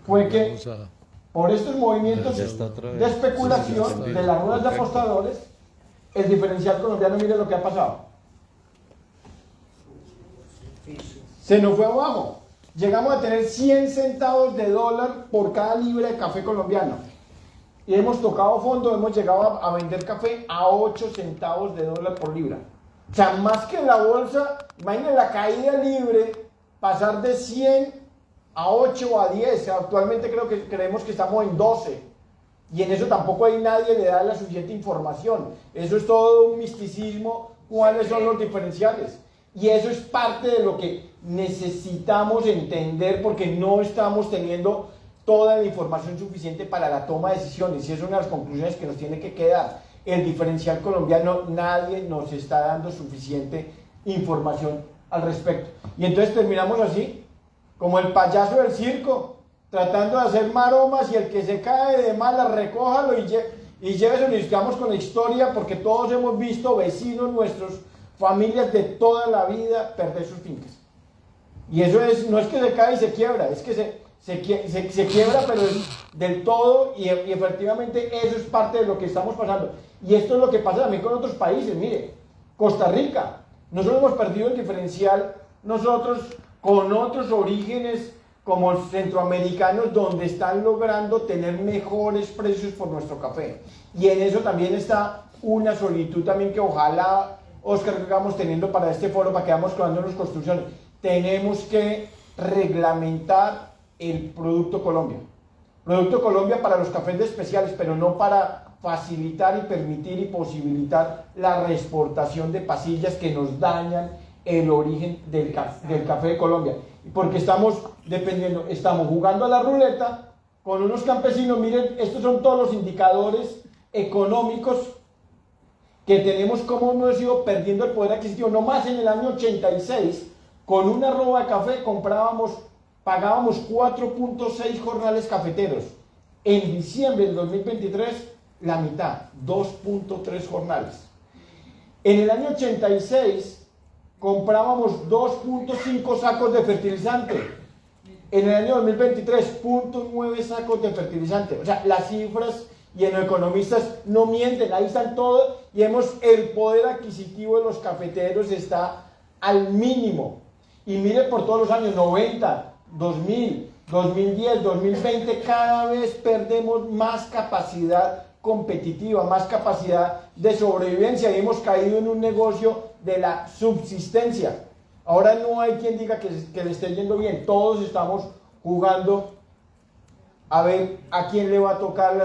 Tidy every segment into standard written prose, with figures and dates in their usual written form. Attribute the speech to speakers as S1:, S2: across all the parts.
S1: fue que por estos movimientos de especulación de las ruedas de apostadores, el diferencial colombiano, mire lo que ha pasado. Se nos fue abajo. Llegamos a tener 100 centavos de dólar por cada libra de café colombiano. Y hemos tocado fondo, hemos llegado a vender café a 8 centavos de dólar por libra. O sea, más que en la bolsa, imagínense la caída libre, pasar de 100 a 8 o a 10. Actualmente creemos que estamos en 12. Y en eso tampoco hay nadie le da la suficiente información. Eso es todo un misticismo, cuáles son los diferenciales. Y eso es parte de lo que necesitamos entender, porque no estamos teniendo toda la información suficiente para la toma de decisiones. Y es una de las conclusiones que nos tiene que quedar. El diferencial colombiano, nadie nos está dando suficiente información al respecto. Y entonces terminamos así, como el payaso del circo, tratando de hacer maromas, y el que se cae de malas, recójalo y lléveselo, y quedamos con la historia, porque todos hemos visto vecinos nuestros, familias de toda la vida perder sus fincas. Y eso no es que se cae y se quiebra, es que se quiebra, pero es del todo, y efectivamente eso es parte de lo que estamos pasando. Y esto es lo que pasa también con otros países. Mire, Costa Rica, nosotros hemos perdido el diferencial, nosotros con otros orígenes como centroamericanos, donde están logrando tener mejores precios por nuestro café. Y en eso también está una solitud también que ojalá, Oscar, que vamos teniendo para este foro, para que vamos creando construcciones. Tenemos que reglamentar el Producto Colombia. Producto Colombia para los cafés de especiales, pero no para facilitar y permitir y posibilitar la reexportación de pasillas que nos dañan el origen del café de Colombia. Porque estamos dependiendo, estamos jugando a la ruleta con unos campesinos. Miren, estos son todos los indicadores económicos que tenemos, cómo hemos ido perdiendo el poder adquisitivo. No más en el año 86, con una arroba de café pagábamos 4.6 jornales cafeteros. En diciembre del 2023, la mitad, 2.3 jornales. En el año 86, comprábamos 2.5 sacos de fertilizante. En el año 2023, 0.9 sacos de fertilizante. O sea, las cifras, y en los economistas no mienten, ahí están todos, y el poder adquisitivo de los cafeteros está al mínimo. Y mire, por todos los años, 90, 2000, 2010, 2020, cada vez perdemos más capacidad competitiva, más capacidad de sobrevivencia, y hemos caído en un negocio de la subsistencia. Ahora no hay quien diga que le esté yendo bien, todos estamos jugando a ver a quién le va a tocar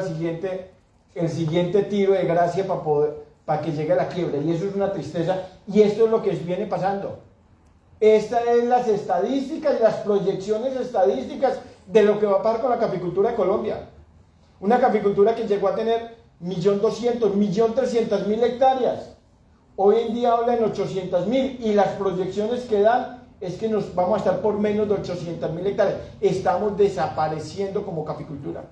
S1: el siguiente tiro de gracia para que llegue a la quiebra, y eso es una tristeza, y esto es lo que viene pasando. Estas son las estadísticas y las proyecciones estadísticas de lo que va a pasar con la caficultura de Colombia. Una caficultura que llegó a tener 1.200.000, 1.300.000 hectáreas. Hoy en día habla en 800.000, y las proyecciones que dan es que nos vamos a estar por menos de 800.000 hectáreas. Estamos desapareciendo como caficultura.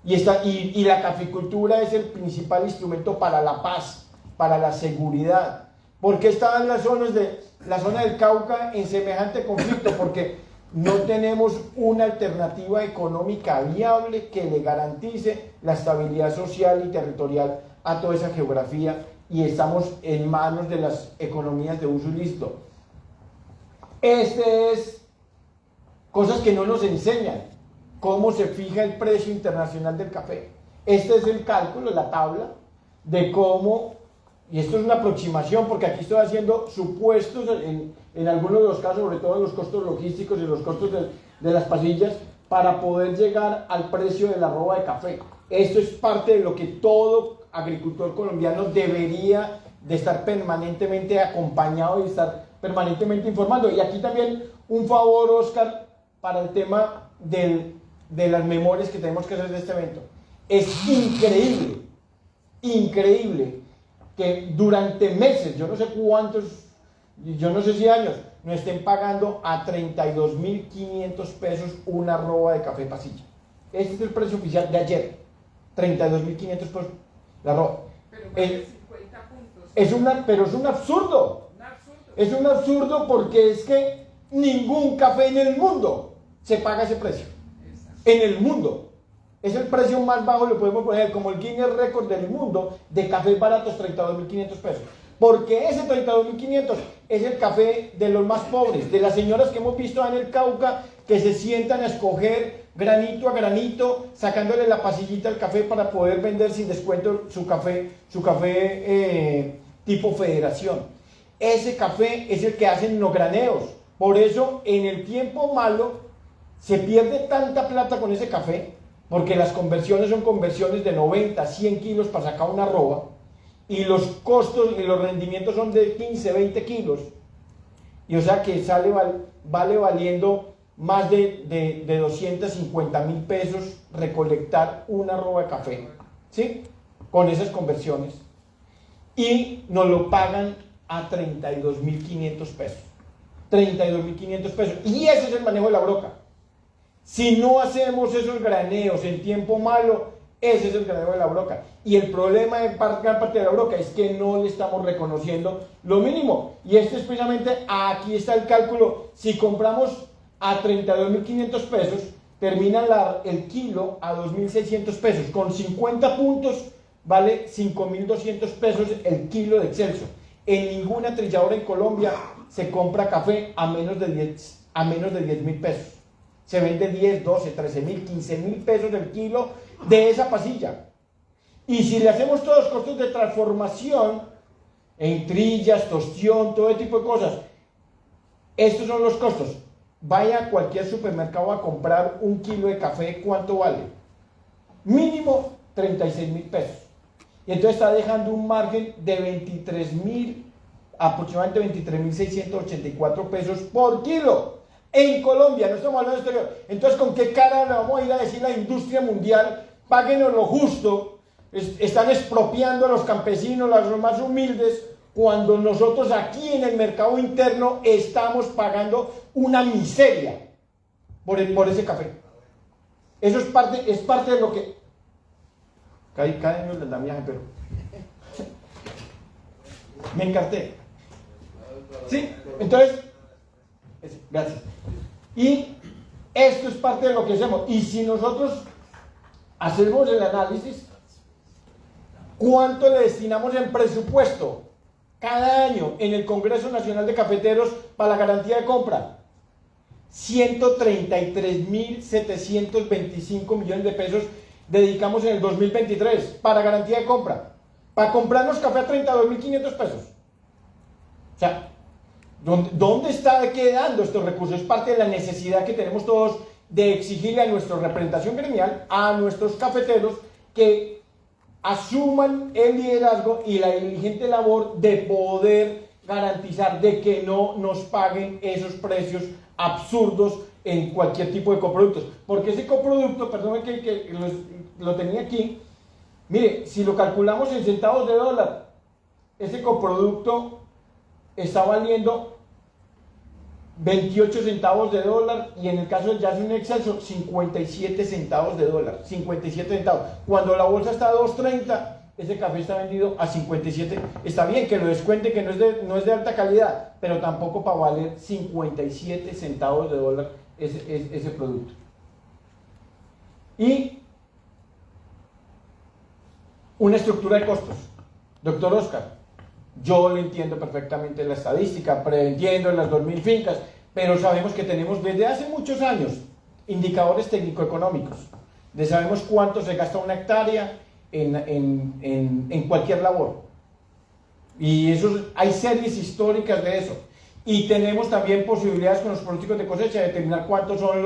S1: Y la caficultura es el principal instrumento para la paz, para la seguridad. ¿Por qué estaban la zona del Cauca en semejante conflicto? Porque no tenemos una alternativa económica viable que le garantice la estabilidad social y territorial a toda esa geografía, y estamos en manos de las economías de uso ilícito. Es cosas que no nos enseñan, cómo se fija el precio internacional del café. Este es el cálculo, la tabla de cómo, y esto es una aproximación, porque aquí estoy haciendo supuestos en algunos de los casos, sobre todo en los costos logísticos y los costos de las pasillas, para poder llegar al precio de la arroba de café. Esto es parte de lo que todo agricultor colombiano debería de estar permanentemente acompañado y estar permanentemente informando. Y aquí también un favor, Oscar, para el tema de las memorias que tenemos que hacer de este evento. Es increíble que durante meses, yo no sé cuántos, yo no sé si años, nos estén pagando a 32.500 pesos una arroba de café pasilla. Este es el precio oficial de ayer, 32.500 pesos la arroba. Pero 50 puntos. Pero es un absurdo. Es un absurdo, porque es que ningún café en el mundo se paga ese precio. en el mundo. Es el precio más bajo, lo podemos poner como el Guinness Record del mundo de cafés baratos, 32.500 pesos. Porque ese 32.500 es el café de los más pobres, de las señoras que hemos visto en el Cauca, que se sientan a escoger granito a granito, sacándole la pasillita al café para poder vender sin descuento su café tipo federación. Ese café es el que hacen los graneos. Por eso, en el tiempo malo, se pierde tanta plata con ese café, porque las conversiones son conversiones de 90, 100 kilos para sacar una arroba, y los costos y los rendimientos son de 15, 20 kilos, y o sea que vale valiendo más de 250.000 pesos recolectar una arroba de café, ¿sí? Con esas conversiones, y nos lo pagan a 32.500 pesos, 32.500 pesos, y ese es el manejo de la broca. Si no hacemos esos graneos en tiempo malo, ese es el graneo de la broca. Y el problema de gran parte de la broca es que no le estamos reconociendo lo mínimo. Y esto es precisamente, aquí está el cálculo. Si compramos a 32.500 pesos, termina el kilo a 2.600 pesos. Con 50 puntos vale 5.200 pesos el kilo de Excelso. En ninguna trilladora en Colombia se compra café a menos de 10.000 pesos. Se vende 10, 12, 13.000, 15.000 pesos el kilo de esa pasilla. Y si le hacemos todos los costos de transformación, en trillas, tostión, todo ese tipo de cosas, estos son los costos. Vaya a cualquier supermercado a comprar un kilo de café, ¿cuánto vale? Mínimo 36.000 pesos. Y entonces está dejando un margen de aproximadamente 23.684 pesos por kilo. En Colombia, no estamos hablando de exterior. Entonces, ¿con qué cara le vamos a ir a decir a la industria mundial, páguenos lo justo? Están expropiando a los campesinos, a los más humildes, cuando nosotros aquí en el mercado interno estamos pagando una miseria por ese café. Eso es parte de lo que... Cada año les da viaje, pero... Me encarté. ¿Sí? Entonces... Gracias. Y esto es parte de lo que hacemos. Y si nosotros hacemos el análisis, ¿cuánto le destinamos en presupuesto cada año en el Congreso Nacional de Cafeteros para la garantía de compra? 133.725 millones de pesos dedicamos en el 2023 para garantía de compra, para comprarnos café a 32.500 pesos. O sea, ¿dónde está quedando estos recursos? Es parte de la necesidad que tenemos todos de exigirle a nuestra representación gremial, a nuestros cafeteros, que asuman el liderazgo y la diligente labor de poder garantizar de que no nos paguen esos precios absurdos en cualquier tipo de coproductos. Porque ese coproducto, perdón que lo tenía aquí, mire, si lo calculamos en centavos de dólar, ese coproducto está valiendo 28 centavos de dólar, y en el caso del Jasmine Excelso 57 centavos de dólar, 57 centavos. Cuando la bolsa está a 2.30, ese café está vendido a 57. Está bien que lo descuente, que no es de alta calidad, pero tampoco para valer 57 centavos de dólar ese producto. Y una estructura de costos. Doctor Oscar, yo le entiendo perfectamente la estadística, entiendo las 2.000 fincas, pero sabemos que tenemos desde hace muchos años indicadores técnico-económicos, de sabemos cuánto se gasta una hectárea en cualquier labor. Y hay series históricas de eso. Y tenemos también posibilidades con los pronósticos de cosecha de determinar cuántos son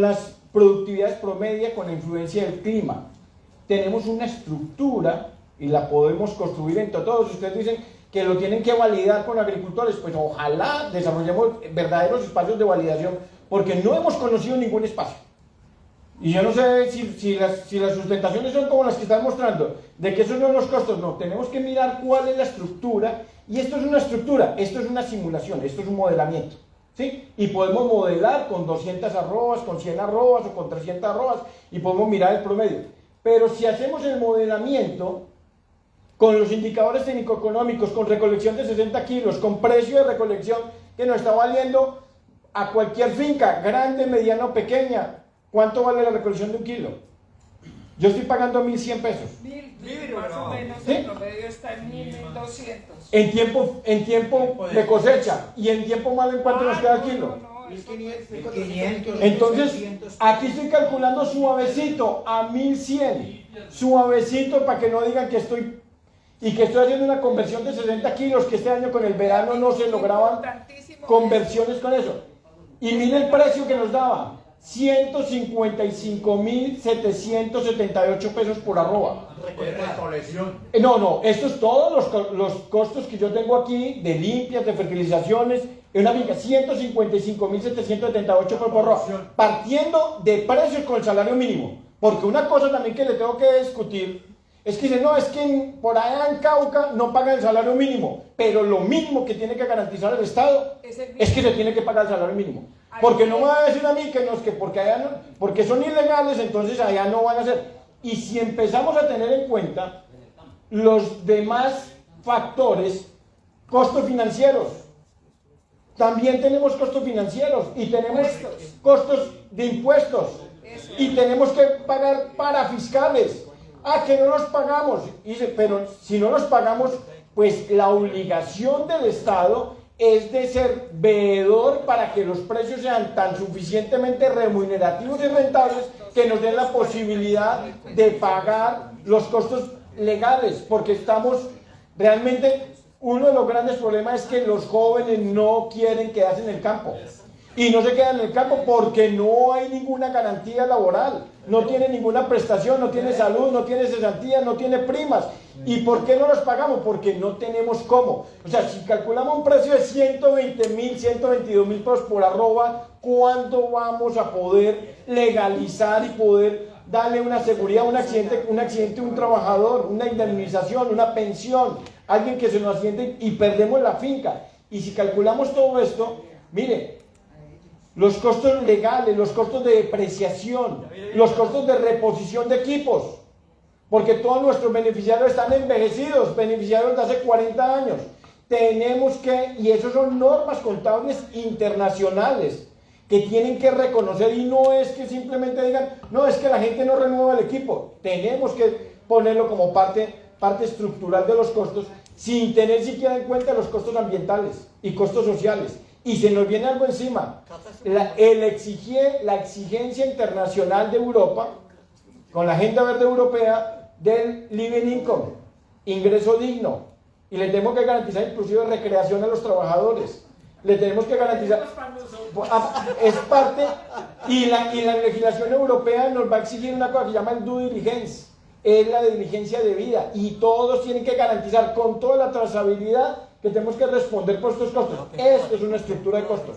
S1: las productividades promedia con la influencia del clima. Tenemos una estructura y la podemos construir entre todos. Ustedes dicen que lo tienen que validar con agricultores, pues ojalá desarrollemos verdaderos espacios de validación, porque no hemos conocido ningún espacio. Y yo no sé si las sustentaciones son como las que están mostrando, de que esos son los costos. No, tenemos que mirar cuál es la estructura, y esto es una estructura, esto es una simulación, esto es un modelamiento, ¿sí? Y podemos modelar con 200 arrobas, con 100 arrobas o con 300 arrobas, y podemos mirar el promedio. Pero si hacemos el modelamiento con los indicadores técnico-económicos, con recolección de 60 kilos, con precio de recolección que nos está valiendo a cualquier finca, grande, mediana o pequeña, ¿Cuánto vale la recolección de un kilo? Yo estoy pagando 1.100 pesos.
S2: 1.000, más o menos,
S1: ¿Sí?
S2: el promedio está en 1.200.
S1: En tiempo de cosecha. ¿Y en tiempo malo en cuánto nos queda el kilo?
S2: No,
S3: 1.500.
S1: Entonces, aquí estoy calculando suavecito a 1.100. Suavecito para que no digan que estoy haciendo una conversión de 60 kilos, que este año con el verano no se lograban conversiones con eso. Y mire el precio que nos daba, 155.778 pesos por arroba. No, estos todos los costos que yo tengo aquí, de limpias, de fertilizaciones, en una finca, 155.778 por arroba, partiendo de precios con el salario mínimo. Porque una cosa también que le tengo que discutir, es que dicen, no, es que por allá en Cauca no pagan el salario mínimo, pero lo mínimo que tiene que garantizar el Estado es que se tiene que pagar el salario mínimo. Porque no me va a decir a mí que no, es que porque allá no, porque son ilegales, entonces allá no van a hacer. Y si empezamos a tener en cuenta los demás factores, costos financieros, también tenemos costos financieros y tenemos costos de impuestos y tenemos que pagar para fiscales. Que no los pagamos. Dice, pero si no los pagamos, pues la obligación del Estado es de ser veedor para que los precios sean tan suficientemente remunerativos y rentables que nos den la posibilidad de pagar los costos legales, porque estamos realmente, uno de los grandes problemas es que los jóvenes no quieren quedarse en el campo. Y no se quedan en el campo porque no hay ninguna garantía laboral, no tiene ninguna prestación, no tiene salud, no tiene cesantía, no tiene primas. ¿Y por qué no los pagamos? Porque no tenemos cómo. O sea, si calculamos un precio de 120.000, 122.000 pesos por arroba, ¿cuándo vamos a poder legalizar y poder darle una seguridad a un accidente, un trabajador, una indemnización, una pensión, alguien que se nos accidente y perdemos la finca? Y si calculamos todo esto, mire, los costos legales, los costos de depreciación, los costos de reposición de equipos, porque todos nuestros beneficiarios están envejecidos, beneficiarios de hace 40 años. Tenemos que, y eso son normas contables internacionales, que tienen que reconocer, y no es que simplemente digan, no, es que la gente no renueva el equipo. Tenemos que ponerlo como parte estructural de los costos, sin tener siquiera en cuenta los costos ambientales y costos sociales. Y se nos viene algo encima, la exigencia internacional de Europa, con la Agenda Verde Europea, del living income, ingreso digno, y le tenemos que garantizar inclusive recreación a los trabajadores, le tenemos que garantizar, es parte, y la legislación europea nos va a exigir una cosa que se llama el due diligence, es la diligencia de vida, y todos tienen que garantizar con toda la trazabilidad que tenemos que responder por estos costos. Esto es una estructura de costos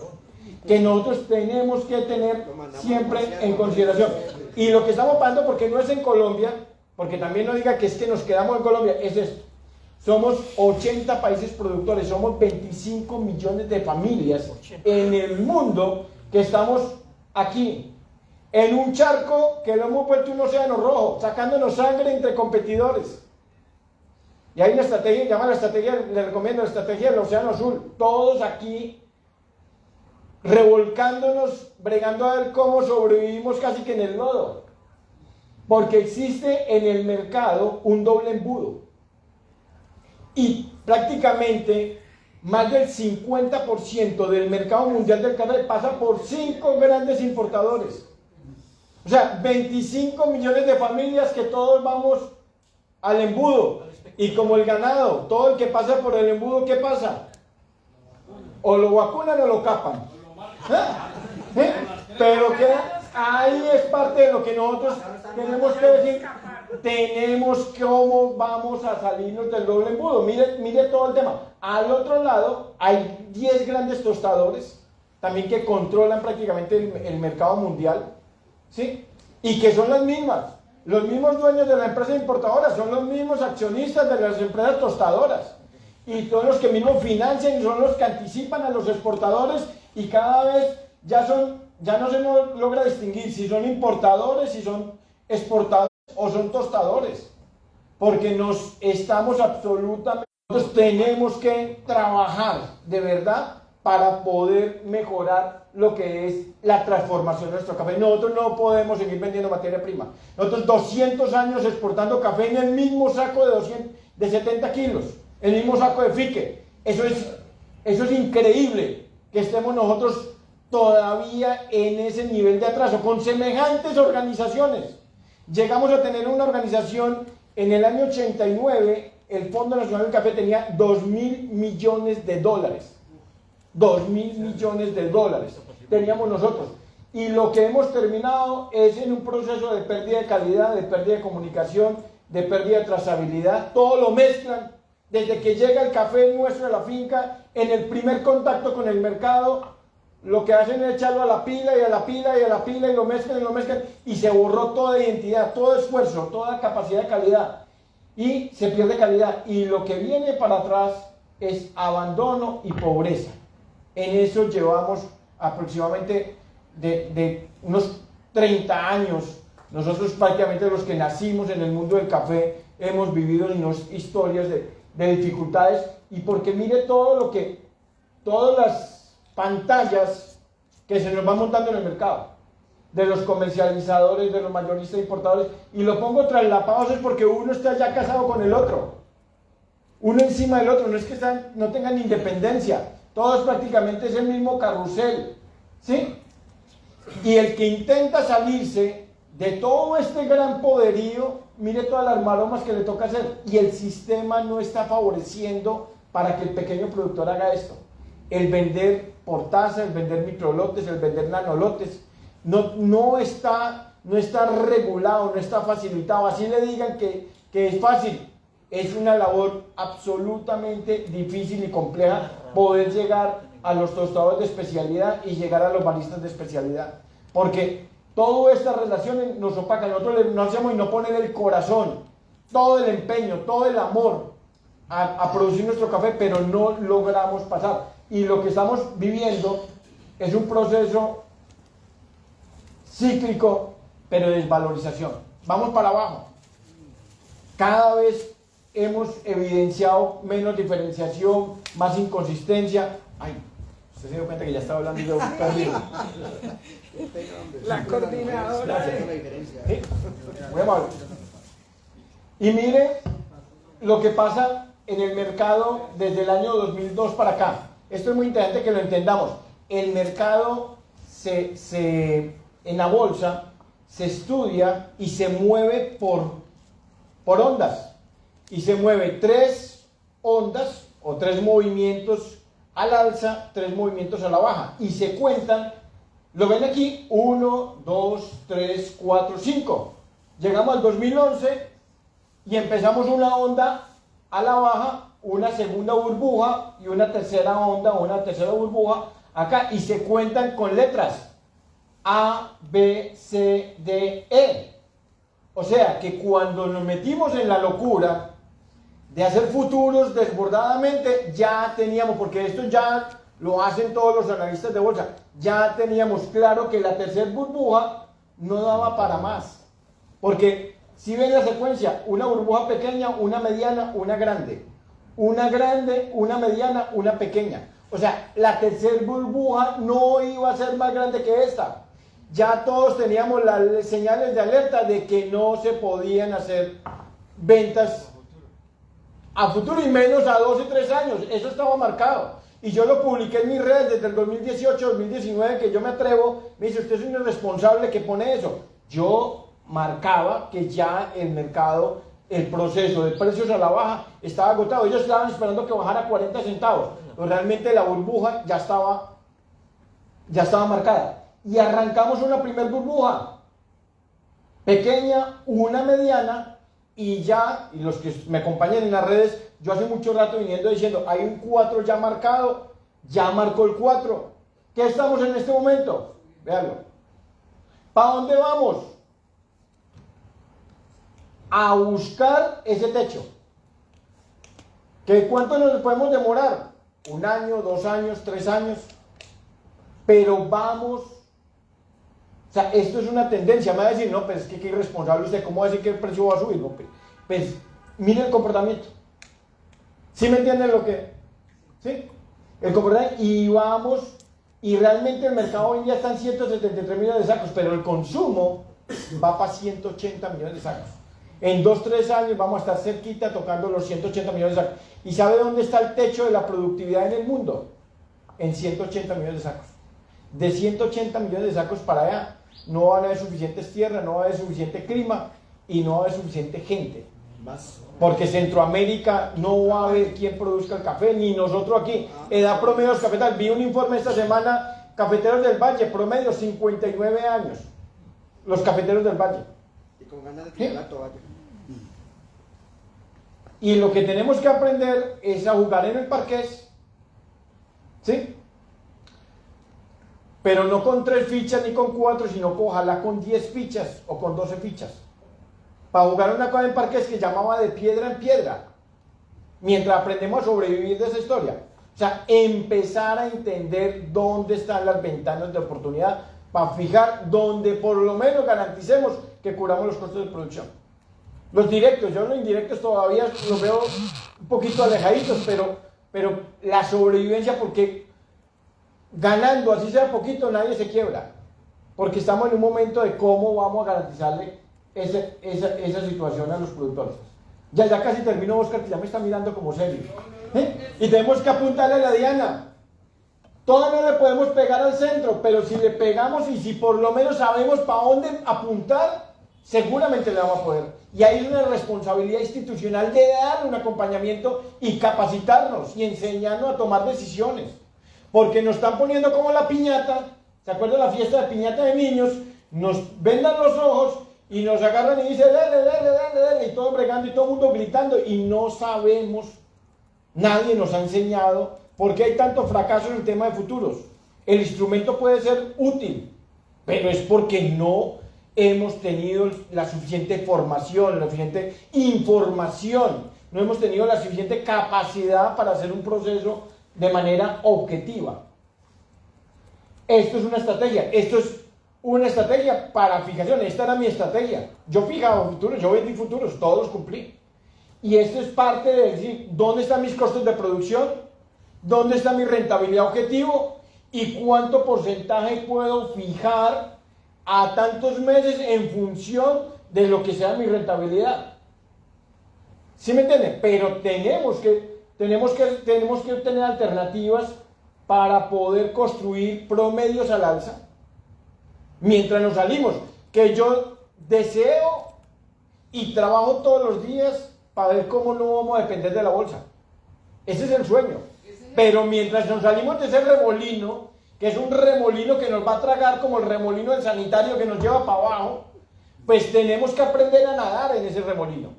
S1: que nosotros tenemos que tener siempre en consideración. Y lo que estamos pagando, porque no es en Colombia, porque también no diga que es que nos quedamos en Colombia, es esto. Somos 80 países productores, somos 25 millones de familias en el mundo que estamos aquí, en un charco que lo hemos vuelto un océano rojo, sacándonos sangre entre competidores. Y hay una estrategia, llama la estrategia, le recomiendo la estrategia del Océano Azul. Todos aquí revolcándonos, bregando a ver cómo sobrevivimos casi que en el lodo. Porque existe en el mercado un doble embudo. Y prácticamente más del 50% del mercado mundial del café pasa por 5 grandes importadores. O sea, 25 millones de familias que todos vamos al embudo. Y como el ganado, todo el que pasa por el embudo, ¿qué pasa? O lo vacunan o lo capan. Pero que ahí es parte de lo que nosotros tenemos que decir. Tenemos cómo vamos a salirnos del doble embudo. Mire todo el tema. Al otro lado hay 10 grandes tostadores, también que controlan prácticamente el mercado mundial, ¿sí? Y que son las mismas. Los mismos dueños de la empresa importadora son los mismos accionistas de las empresas tostadoras. Y son los que mismos financian y son los que anticipan a los exportadores, y cada vez ya no se logra distinguir si son importadores, si son exportadores o son tostadores. Porque nosotros tenemos que trabajar de verdad para poder mejorar lo que es la transformación de nuestro café. Nosotros no podemos seguir vendiendo materia prima. Nosotros 200 años exportando café en el mismo saco de 70 kilos, el mismo saco de fique. Eso es increíble que estemos nosotros todavía en ese nivel de atraso, con semejantes organizaciones. Llegamos a tener una organización en el año 89, el Fondo Nacional del Café tenía $2.000 millones. $2.000 millones teníamos nosotros. Y lo que hemos terminado es en un proceso de pérdida de calidad, de pérdida de comunicación, de pérdida de trazabilidad. Todo lo mezclan. Desde que llega el café nuestro a la finca, en el primer contacto con el mercado, lo que hacen es echarlo a la pila y a la pila y a la pila y lo mezclan y se borró toda identidad, todo esfuerzo, toda capacidad de calidad y se pierde calidad. Y lo que viene para atrás es abandono y pobreza. En eso llevamos aproximadamente de unos 30 años. Nosotros prácticamente los que nacimos en el mundo del café hemos vivido unas historias de dificultades, y porque mire todas las pantallas que se nos van montando en el mercado, de los comercializadores, de los mayoristas importadores, y lo pongo traslapados es porque uno está ya casado con el otro, uno encima del otro, no es que no tengan independencia, todos prácticamente es el mismo carrusel, ¿sí? Y el que intenta salirse de todo este gran poderío, mire todas las maromas que le toca hacer, y el sistema no está favoreciendo para que el pequeño productor haga esto. El vender por taza, el vender microlotes, el vender nanolotes, no está regulado, no está facilitado. Así le digan que es fácil, es una labor absolutamente difícil y compleja poder llegar a los tostadores de especialidad y llegar a los baristas de especialidad, porque todas estas relaciones nos opacan. Nosotros no hacemos y no ponen el corazón, todo el empeño, todo el amor a producir nuestro café, pero no logramos pasar. Y lo que estamos viviendo es un proceso cíclico, pero de desvalorización. Vamos para abajo. Cada vez hemos evidenciado menos diferenciación, más inconsistencia. Ay, usted se dio cuenta que ya estaba hablando yo perdido.
S2: La coordinadora.
S1: ¿Sí? Muy amable. Y mire lo que pasa en el mercado desde el año 2002 para acá. Esto es muy interesante que lo entendamos. El mercado en la bolsa se estudia y se mueve por ondas. Y se mueve 3 ondas o 3 movimientos al alza, 3 movimientos a la baja. Y se cuentan, lo ven aquí, 1, 2, 3, 4, 5. Llegamos al 2011 y empezamos una onda a la baja, una segunda burbuja y una tercera onda o una tercera burbuja acá, y se cuentan con letras A, B, C, D, E. O sea que cuando nos metimos en la locura de hacer futuros desbordadamente, ya teníamos, porque esto ya lo hacen todos los analistas de bolsa, ya teníamos claro que la tercera burbuja no daba para más, porque si ven la secuencia, una burbuja pequeña, una mediana, una grande, una mediana, una pequeña. O sea, la tercera burbuja no iba a ser más grande que esta. Ya todos teníamos las señales de alerta de que no se podían hacer ventas a futuro y menos a 2 y 3 años. Eso estaba marcado. Y yo lo publiqué en mis redes desde el 2018, 2019, que yo me atrevo. Me dice, usted es un irresponsable que pone eso. Yo marcaba que ya el mercado, el proceso de precios a la baja estaba agotado. Ellos estaban esperando que bajara 40 centavos. Pero realmente la burbuja ya estaba marcada. Y arrancamos una primer burbuja. Pequeña, una mediana, y ya, y los que me acompañan en las redes, yo hace mucho rato viniendo diciendo, hay un 4 ya marcado, ya marcó el 4. ¿Qué estamos en este momento? Véanlo. ¿Para dónde vamos? A buscar ese techo. ¿Cuánto nos podemos demorar? 1 año, 2 años, 3 años. Pero vamos. O sea, esto es una tendencia. Me va a decir, no, pues es que qué irresponsable usted, ¿cómo va a decir que el precio va a subir? No, pues mire el comportamiento. ¿Sí me entienden lo que? ¿Sí? El comportamiento, y realmente el mercado hoy en día está en 173 millones de sacos, pero el consumo va para 180 millones de sacos. En 2-3 años vamos a estar cerquita tocando los 180 millones de sacos. ¿Y sabe dónde está el techo de la productividad en el mundo? En 180 millones de sacos. De 180 millones de sacos para allá, no van a haber suficientes tierras, no va a haber suficiente clima y no va a haber suficiente gente. Porque Centroamérica no va a haber quien produzca el café, ni nosotros aquí. Edad promedio de los cafetales. Vi un informe esta semana, cafeteros del Valle, promedio 59 años. Los cafeteros del Valle.
S3: Y con ganas de tirar la toalla.
S1: Y lo que tenemos que aprender es a jugar en el parqués. ¿Sí? Pero no con 3 fichas ni con 4, sino ojalá con 10 fichas o con 12 fichas. Para jugar una cosa en parqués que llamaba de piedra en piedra. Mientras aprendemos a sobrevivir de esa historia. O sea, empezar a entender dónde están las ventanas de oportunidad para fijar donde por lo menos garanticemos que curamos los costos de producción. Los directos, yo los indirectos todavía los veo un poquito alejaditos, pero la sobrevivencia, porque ganando así sea poquito nadie se quiebra, porque estamos en un momento de cómo vamos a garantizarle esa situación a los productores. Ya casi termino, Oscar, que ya me está mirando como serio. Y tenemos que apuntarle a la diana. Todavía no le podemos pegar al centro, pero si le pegamos y si por lo menos sabemos para dónde apuntar, seguramente le vamos a poder. Y ahí es una responsabilidad institucional de dar un acompañamiento y capacitarnos y enseñarnos a tomar decisiones. Porque nos están poniendo como la piñata, ¿se acuerdan de la fiesta de piñata de niños? Nos vendan los ojos y nos agarran y dicen, dale, y todo bregando y todo el mundo gritando y no sabemos, nadie nos ha enseñado por qué hay tanto fracaso en el tema de futuros. El instrumento puede ser útil, pero es porque no hemos tenido la suficiente formación, la suficiente información, no hemos tenido la suficiente capacidad para hacer un proceso de manera objetiva. Esto es una estrategia para fijación. Esta era mi estrategia. Yo fijaba futuros, yo vendí futuros, todos los cumplí. Y esto es parte de decir, ¿dónde están mis costos de producción? ¿Dónde está mi rentabilidad objetivo? ¿Y cuánto porcentaje puedo fijar a tantos meses en función de lo que sea mi rentabilidad? ¿Sí me entienden? Pero tenemos que tener alternativas para poder construir promedios al alza. Mientras nos salimos, que yo deseo y trabajo todos los días para ver cómo no vamos a depender de la bolsa. Ese es el sueño. Pero mientras nos salimos de ese remolino, que es un remolino que nos va a tragar como el remolino del sanitario que nos lleva para abajo, pues tenemos que aprender a nadar en ese remolino.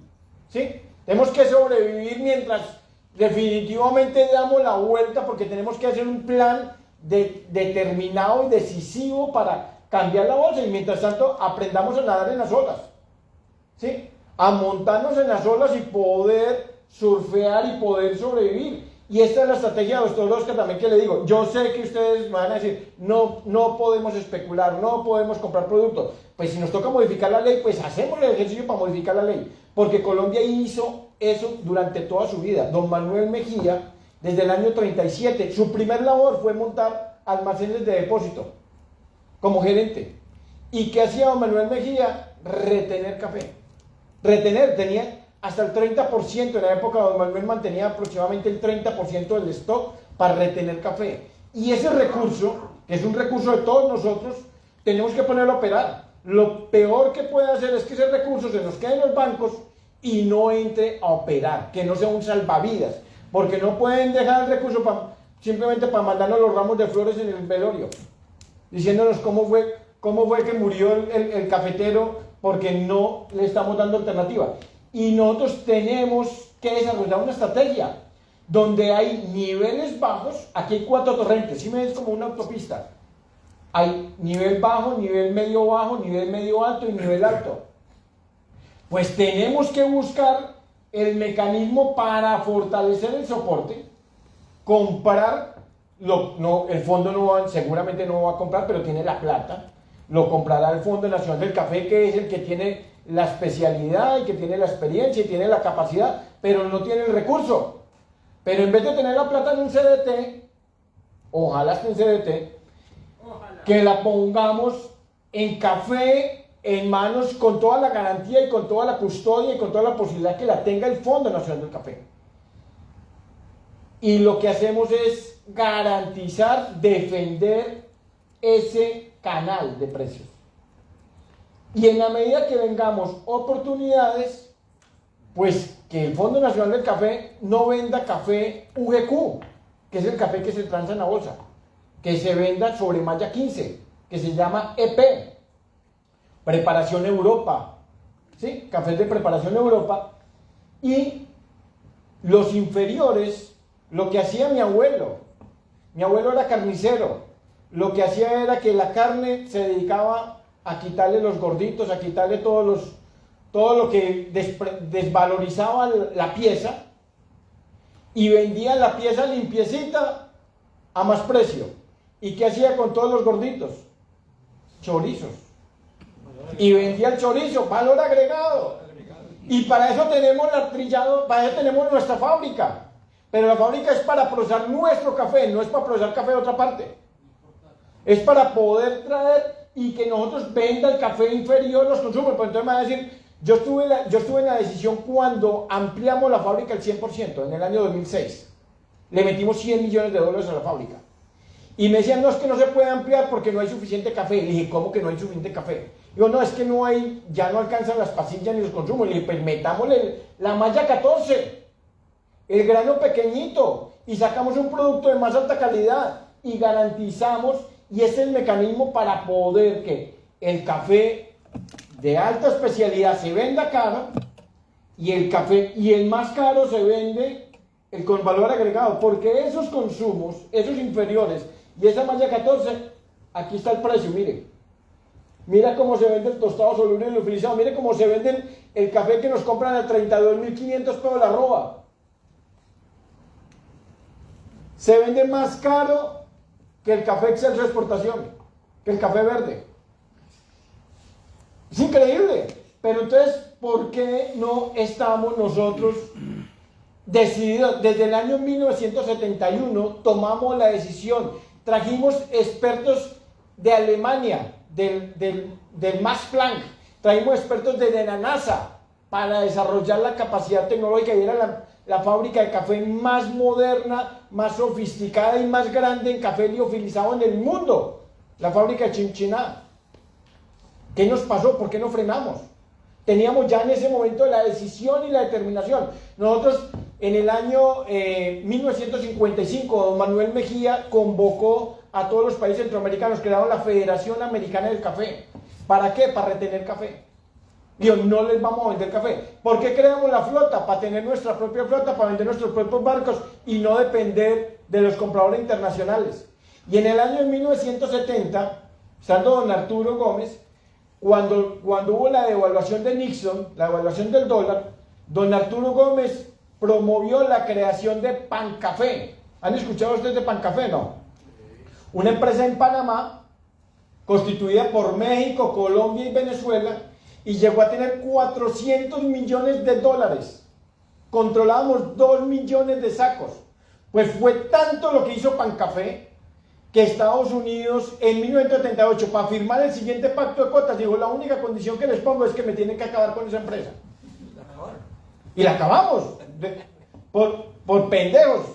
S1: ¿Sí? Tenemos que sobrevivir mientras definitivamente damos la vuelta, porque tenemos que hacer un plan determinado y decisivo para cambiar la bolsa, y mientras tanto aprendamos a nadar en las olas, ¿sí? A montarnos en las olas y poder surfear y poder sobrevivir. Y esta es la estrategia de los que también que le digo. Yo sé que ustedes me van a decir, no podemos especular, no podemos comprar productos. Pues si nos toca modificar la ley, pues hacemos el ejercicio para modificar la ley. Porque Colombia hizo eso durante toda su vida. Don Manuel Mejía, desde el año 37, su primer labor fue montar almacenes de depósito como gerente. ¿Y qué hacía don Manuel Mejía? Retener café. Tenía hasta el 30%, en la época don Manuel mantenía aproximadamente el 30% del stock para retener café. Y ese recurso, que es un recurso de todos nosotros, tenemos que ponerlo a operar. Lo peor que puede hacer es que ese recurso se nos quede en los bancos y no entre a operar, que no sea un salvavidas, porque no pueden dejar el recurso simplemente para mandarnos los ramos de flores en el velorio, diciéndonos cómo fue que murió el cafetero, porque no le estamos dando alternativa. Y nosotros tenemos que desarrollar una estrategia donde hay niveles bajos. Aquí hay 4 torrentes, ¿sí me ves? Como una autopista. Hay nivel bajo, nivel medio alto y nivel alto. Pues tenemos que buscar el mecanismo para fortalecer el soporte, comprar, el fondo seguramente no va a comprar, pero tiene la plata, lo comprará el Fondo Nacional del Café, que es el que tiene la especialidad y que tiene la experiencia y tiene la capacidad, pero no tiene el recurso. Pero en vez de tener la plata en un CDT, ojalá esté en CDT, que la pongamos en café, en manos con toda la garantía y con toda la custodia y con toda la posibilidad que la tenga el Fondo Nacional del Café. Y lo que hacemos es garantizar, defender ese canal de precios. Y en la medida que vengamos oportunidades, pues que el Fondo Nacional del Café no venda café UGQ, que es el café que se transa en la bolsa, que se venda sobre malla 15, que se llama EP, preparación Europa, ¿sí? Cafés de preparación Europa. Y los inferiores, lo que hacía mi abuelo era carnicero, lo que hacía era que la carne se dedicaba a quitarle los gorditos, a quitarle todo lo que desvalorizaba la pieza, y vendía la pieza limpiecita a más precio. ¿Y qué hacía con todos los gorditos? Chorizos. Y vendía el chorizo, valor agregado. Y para eso tenemos para eso tenemos nuestra fábrica. Pero la fábrica es para procesar nuestro café, no es para procesar café de otra parte. Es para poder traer y que nosotros venda el café inferior los consumos. Pero entonces me va a decir, yo estuve en la decisión cuando ampliamos la fábrica al 100%, en el año 2006. Le metimos $100 millones a la fábrica. Y me decían, no, es que no se puede ampliar porque no hay suficiente café. Le dije, ¿cómo que no hay suficiente café? Digo, no, es que no hay, ya no alcanzan las pasillas ni los consumos. Le dije, pues metámosle la malla 14, el grano pequeñito, y sacamos un producto de más alta calidad y garantizamos, y ese es el mecanismo para poder que el café de alta especialidad se venda caro, y el más caro se vende el con valor agregado, porque esos consumos, esos inferiores, y esa malla 14, aquí está el precio, mire. Mira cómo se vende el tostado soluble y liofilizado. Mire cómo se vende el café que nos compran a 32.500 pesos la arroba. Se vende más caro que el café excelso de exportación, que el café verde. Es increíble. Pero entonces, ¿por qué no estamos nosotros decididos? Desde el año 1971 tomamos la decisión. Trajimos expertos de Alemania, del Max Planck, traímos expertos de la NASA para desarrollar la capacidad tecnológica, y era la fábrica de café más moderna, más sofisticada y más grande en café liofilizado en el mundo, la fábrica de Chinchiná. ¿Qué nos pasó? ¿Por qué no frenamos? Teníamos ya en ese momento la decisión y la determinación. Nosotros en el año 1955, don Manuel Mejía convocó a todos los países centroamericanos, crearon la Federación Americana del Café. ¿Para qué? Para retener café. Digo, no les vamos a vender café. ¿Por qué creamos la flota? Para tener nuestra propia flota, para vender nuestros propios barcos y no depender de los compradores internacionales. Y en el año 1970, estando don Arturo Gómez, cuando hubo la devaluación de Nixon, la devaluación del dólar, don Arturo Gómez promovió la creación de Pancafé. ¿Han escuchado ustedes de Pancafé? No. Una empresa en Panamá, constituida por México, Colombia y Venezuela, y llegó a tener $400 millones. Controlábamos 2 millones de sacos. Pues fue tanto lo que hizo Pancafé que Estados Unidos en 1978, para firmar el siguiente pacto de cuotas, dijo, la única condición que les pongo es que me tienen que acabar con esa empresa. Y la acabamos por pendejos.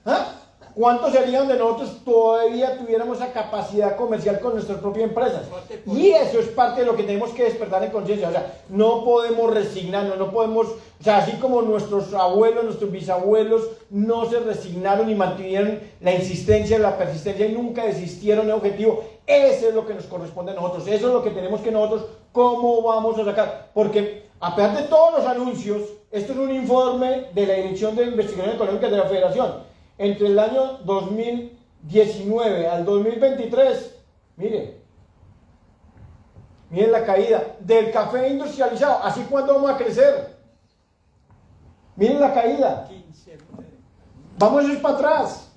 S1: ¿Ah? ¿Cuánto sería donde nosotros todavía tuviéramos esa capacidad comercial con nuestras propias empresas? Y eso es parte de lo que tenemos que despertar en conciencia. O sea, no podemos resignarnos, no podemos, o sea, así como nuestros abuelos, nuestros bisabuelos no se resignaron y mantuvieron la insistencia, la persistencia y nunca desistieron del objetivo, eso es lo que nos corresponde a nosotros, eso es lo que tenemos que nosotros, ¿cómo vamos a sacar? Porque a pesar de todos los anuncios, esto es un informe de la Dirección de Investigaciones Económicas de la Federación. Entre el año 2019 al 2023, miren la caída del café industrializado. ¿Así cuándo vamos a crecer? Miren la caída. Vamos a ir para atrás,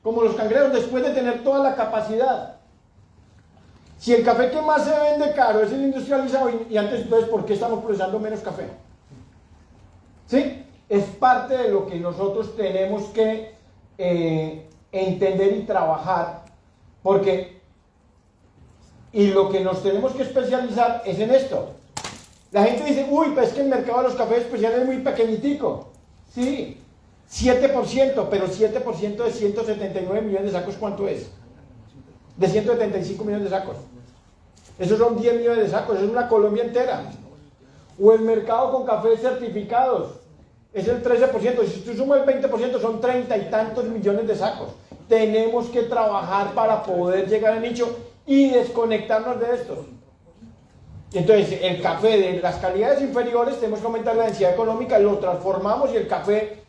S1: como los cangrejos, después de tener toda la capacidad. Si el café que más se vende caro es el industrializado, y antes, entonces, ¿por qué estamos procesando menos café? ¿Sí? Es parte de lo que nosotros tenemos que entender y trabajar, porque, y lo que nos tenemos que especializar es en esto. La gente dice, uy, pues es que el mercado de los cafés especiales es muy pequeñitico. Sí, 7%, pero 7% de 179 millones de sacos, ¿cuánto es? De 175 millones de sacos. Esos son 10 millones de sacos, eso es una Colombia entera. O el mercado con cafés certificados, es el 13%. Si tú sumas el 20%, son 30 y tantos millones de sacos. Tenemos que trabajar para poder llegar al nicho y desconectarnos de estos. Entonces, el café de las calidades inferiores, tenemos que aumentar la densidad económica, lo transformamos, y el café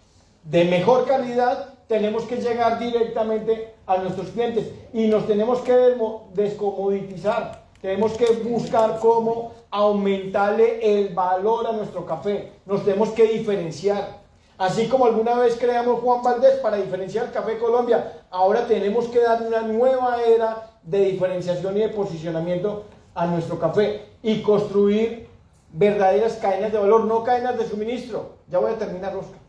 S1: de mejor calidad, tenemos que llegar directamente a nuestros clientes y nos tenemos que descomoditizar. Tenemos que buscar cómo aumentarle el valor a nuestro café. Nos tenemos que diferenciar. Así como alguna vez creamos Juan Valdez para diferenciar el café de Colombia, ahora tenemos que dar una nueva era de diferenciación y de posicionamiento a nuestro café y construir verdaderas cadenas de valor, no cadenas de suministro. Ya voy a terminar, Oscar.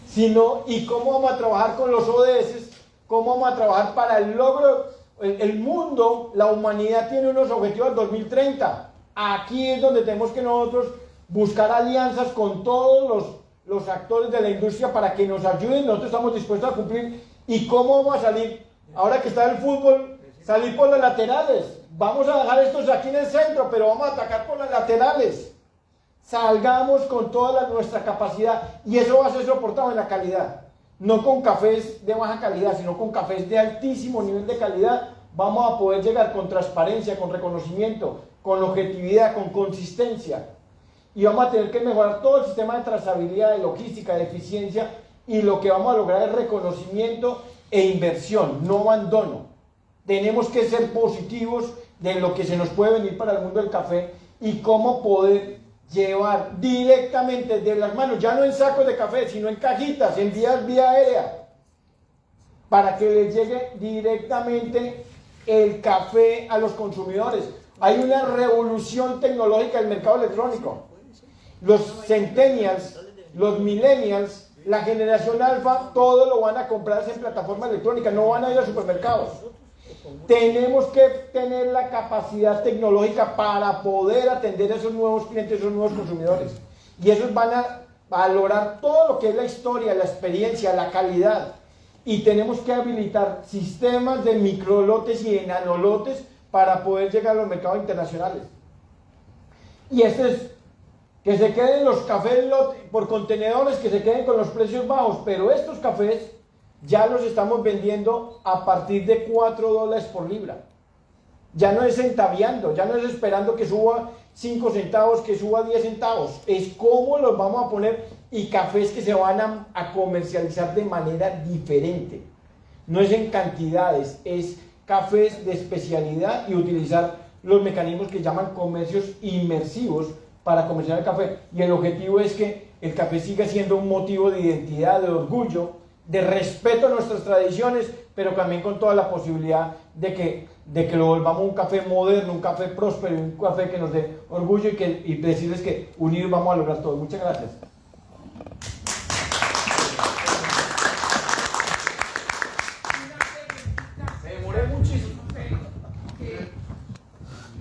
S1: Sino, y cómo vamos a trabajar con los ODS, cómo vamos a trabajar para el logro. El mundo, la humanidad tiene unos objetivos al 2030. Aquí es donde tenemos que nosotros buscar alianzas con todos los actores de la industria para que nos ayuden. Nosotros estamos dispuestos a cumplir. ¿Y cómo vamos a salir? Ahora que está el fútbol, salir por las laterales. Vamos a dejar estos aquí en el centro, pero vamos a atacar por las laterales. Salgamos con toda nuestra capacidad, y eso va a ser soportado en la calidad. No con cafés de baja calidad, sino con cafés de altísimo nivel de calidad. Vamos a poder llegar con transparencia, con reconocimiento, con objetividad, con consistencia. Y vamos a tener que mejorar todo el sistema de trazabilidad, de logística, de eficiencia, y lo que vamos a lograr es reconocimiento e inversión, no abandono. Tenemos que ser positivos de lo que se nos puede venir para el mundo del café y cómo poder llevar directamente de las manos, ya no en sacos de café, sino en cajitas, en vía aérea, para que les llegue directamente el café a los consumidores. Hay una revolución tecnológica del mercado electrónico. Los centennials, los millennials, la generación alfa, todo lo van a comprar en plataformas electrónicas, no van a ir a supermercados. Tenemos que tener la capacidad tecnológica para poder atender a esos nuevos clientes, esos nuevos consumidores. Y esos van a valorar todo lo que es la historia, la experiencia, la calidad. Y tenemos que habilitar sistemas de microlotes y de nanolotes para poder llegar a los mercados internacionales. Y este es que se queden los cafés por contenedores, que se queden con los precios bajos, pero estos cafés ya los estamos vendiendo a partir de $4 por libra. Ya no es centaviando, ya no es esperando que suba 5 centavos, que suba 10 centavos. Es cómo los vamos a poner, y cafés que se van a comercializar de manera diferente. No es en cantidades, es cafés de especialidad, y utilizar los mecanismos que llaman comercios inmersivos para comercializar el café. Y el objetivo es que el café siga siendo un motivo de identidad, de orgullo, de respeto a nuestras tradiciones, pero también con toda la posibilidad de que lo volvamos un café moderno, un café próspero, un café que nos dé orgullo, y decirles que unidos vamos a lograr todo. Muchas gracias.
S2: Me demoré muchísimo.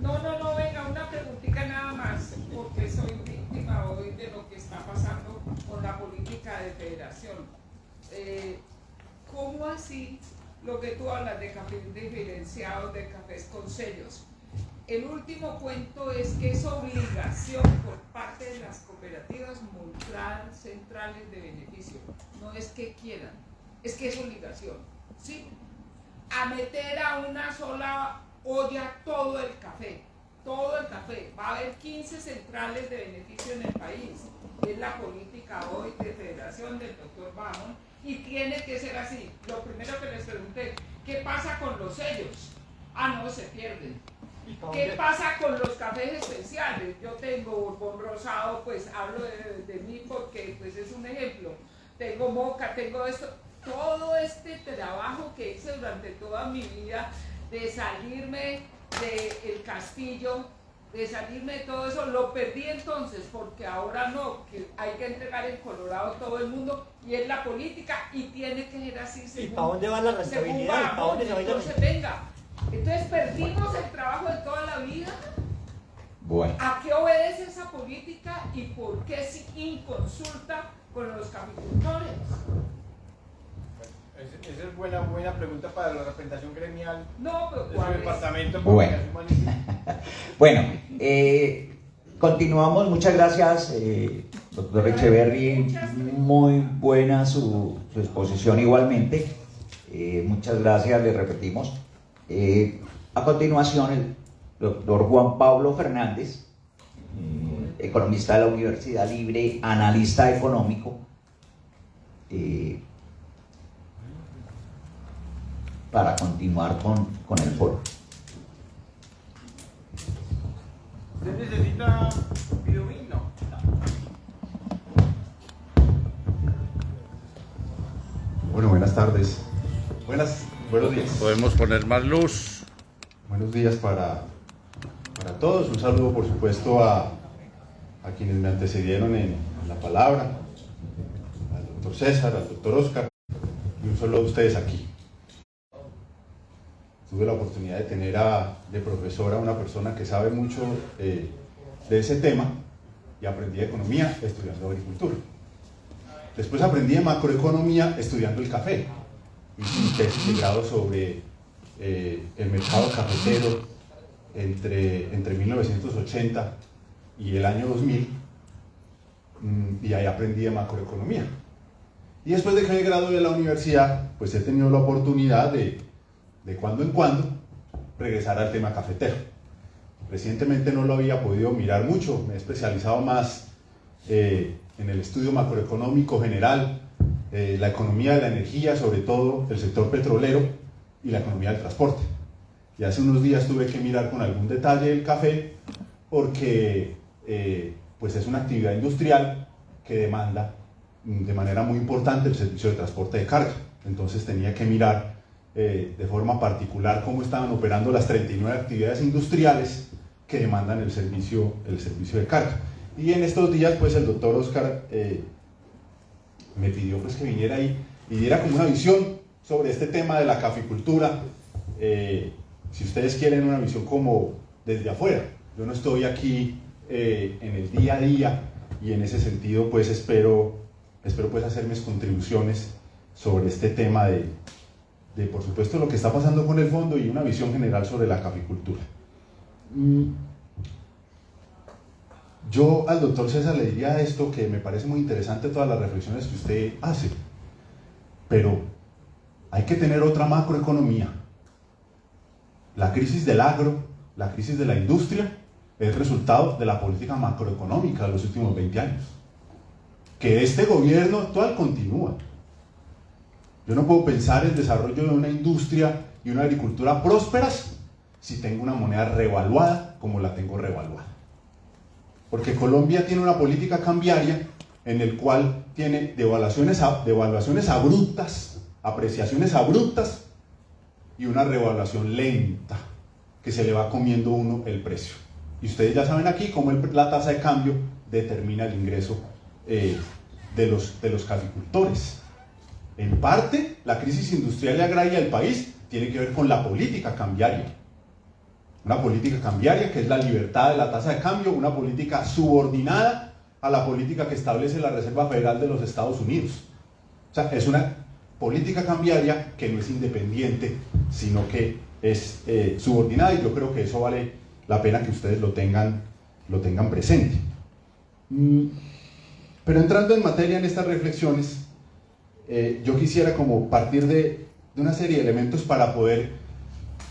S2: No, venga, una preguntita nada más, porque soy víctima hoy de lo que está pasando con la política de federación. ¿Cómo así lo que tú hablas de cafés diferenciados, de cafés con sellos? El último cuento es que es obligación por parte de las cooperativas montar centrales de beneficio. No es que quieran, es que es obligación, ¿sí? A meter a una sola olla todo el café. Todo el café. Va a haber 15 centrales de beneficio en el país. Es la política hoy de federación del doctor Bajón, y tiene que ser así. Lo primero que les pregunté, ¿qué pasa con los sellos? Ah, no, se pierden. ¿Qué pasa con los cafés especiales? Yo tengo Bourbon Rosado, pues hablo de mí porque pues es un ejemplo. Tengo Moca, tengo esto. Todo este trabajo que hice durante toda mi vida de salirme del castillo de salirme de todo eso, lo perdí entonces, porque ahora no, que hay que entregar en Colorado todo el mundo, y es la política, y tiene que ser así.
S4: ¿Y para dónde va la rentabilidad? ¿Para dónde se va a ir la
S2: entonces, venga, entonces perdimos el trabajo de toda la vida.
S5: Bueno.
S2: ¿A qué obedece esa política y por qué sin consulta con los caficultores?
S1: Esa es buena pregunta para la representación gremial
S2: No, pero
S1: de su
S2: ¿cuál es?
S1: departamento.
S5: Bueno. Bueno, continuamos. Muchas gracias, doctor Echeverry. Muy buena su exposición igualmente. Muchas gracias, le repetimos. A continuación, el doctor Juan Pablo Fernández, economista de la Universidad Libre, analista económico, para continuar con el foro.
S1: ¿Usted necesita vino?
S6: Bueno, buenas tardes. Buenos días.
S7: Podemos poner más luz.
S6: Buenos días para todos. Un saludo, por supuesto, a quienes me antecedieron en la palabra, al doctor César, al doctor Oscar, y un saludo a ustedes aquí. Tuve la oportunidad de tener de profesora a una persona que sabe mucho de ese tema, y aprendí economía estudiando agricultura. Después aprendí de macroeconomía estudiando el café. Hice un tesis de grado sobre el mercado cafetero entre 1980 y el año 2000, y ahí aprendí de macroeconomía. Y después de que me gradué de la universidad, pues he tenido la oportunidad de cuando en cuando regresar al tema cafetero. Recientemente no lo había podido mirar mucho, me he especializado más en el estudio macroeconómico general, la economía de la energía, sobre todo el sector petrolero, y la economía del transporte. Y hace unos días tuve que mirar con algún detalle el café, porque pues es una actividad industrial que demanda de manera muy importante el servicio de transporte de carga. Entonces tenía que mirar de forma particular cómo estaban operando las 39 actividades industriales que demandan el servicio de carga. Y en estos días, pues el doctor Oscar me pidió pues que viniera ahí y diera como una visión sobre este tema de la caficultura. Si ustedes quieren una visión como desde afuera, yo no estoy aquí en el día a día, y en ese sentido pues espero pues hacer mis contribuciones sobre este tema de por supuesto lo que está pasando con el fondo, y una visión general sobre la caficultura. Yo al doctor César le diría esto, que me parece muy interesante todas las reflexiones que usted hace, pero hay que tener otra macroeconomía. La crisis del agro, la crisis de la industria, es resultado de la política macroeconómica de los últimos 20 años, que este gobierno actual continúa. Yo no puedo pensar el desarrollo de una industria y una agricultura prósperas si tengo una moneda revaluada como la tengo revaluada. Porque Colombia tiene una política cambiaria en el cual tiene devaluaciones abruptas, apreciaciones abruptas, y una revaluación lenta que se le va comiendo uno el precio. Y ustedes ya saben aquí cómo la tasa de cambio determina el ingreso de los caficultores. En parte, la crisis industrial y agraria del país tiene que ver con la política cambiaria. Una política cambiaria que es la libertad de la tasa de cambio, una política subordinada a la política que establece la Reserva Federal de los Estados Unidos. O sea, es una política cambiaria que no es independiente, sino que es subordinada, y yo creo que eso vale la pena que ustedes lo tengan presente. Pero entrando en materia en estas reflexiones, yo quisiera como partir de una serie de elementos para poder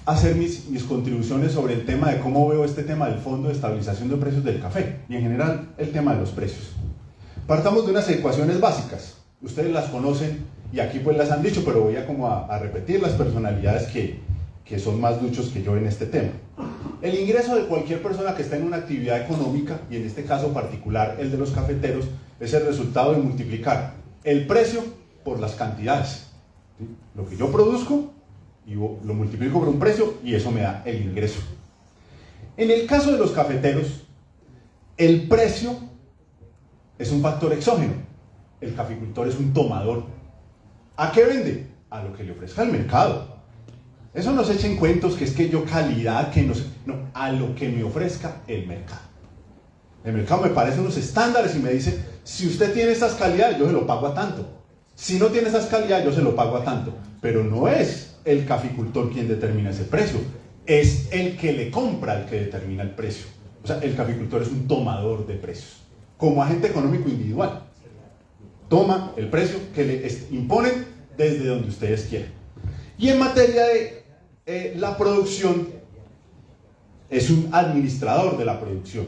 S6: hacer mis contribuciones sobre el tema de cómo veo este tema del Fondo de Estabilización de Precios del Café, y en general el tema de los precios. Partamos de unas ecuaciones básicas, ustedes las conocen y aquí pues las han dicho, pero voy a repetir las personalidades que son más duchos que yo en este tema. El ingreso de cualquier persona que está en una actividad económica, y en este caso particular el de los cafeteros, es el resultado de multiplicar el precio por las cantidades. ¿Sí? Lo que yo produzco, y lo multiplico por un precio, y eso me da el ingreso. En el caso de los cafeteros, el precio es un factor exógeno. El caficultor es un tomador. ¿A qué vende? A lo que le ofrezca el mercado. Eso no se echen cuentos que es que yo calidad, que no sé. No, a lo que me ofrezca el mercado. El mercado me parece unos estándares y me dice, si usted tiene estas calidades, yo se lo pago a tanto. Si no tiene esas calidades, yo se lo pago a tanto. Pero no es el caficultor quien determina ese precio. Es el que le compra el que determina el precio. O sea, el caficultor es un tomador de precios. Como agente económico individual. Toma el precio que le imponen desde donde ustedes quieran. Y en materia de la producción, es un administrador de la producción.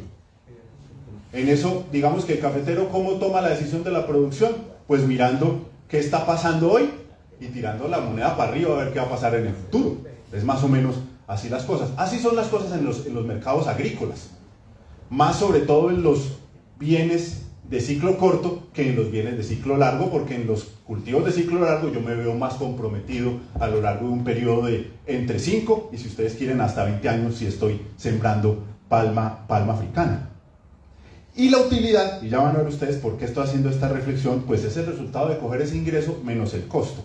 S6: En eso, digamos que el cafetero, ¿cómo toma la decisión de la producción? Pues mirando qué está pasando hoy y tirando la moneda para arriba a ver qué va a pasar en el futuro. Es más o menos así las cosas. Así son las cosas en los mercados agrícolas. Más sobre todo en los bienes de ciclo corto que en los bienes de ciclo largo, porque en los cultivos de ciclo largo yo me veo más comprometido a lo largo de un periodo de entre 5 y si ustedes quieren hasta 20 años si estoy sembrando palma africana. Y la utilidad, y ya van a ver ustedes por qué estoy haciendo esta reflexión, pues es el resultado de coger ese ingreso menos el costo.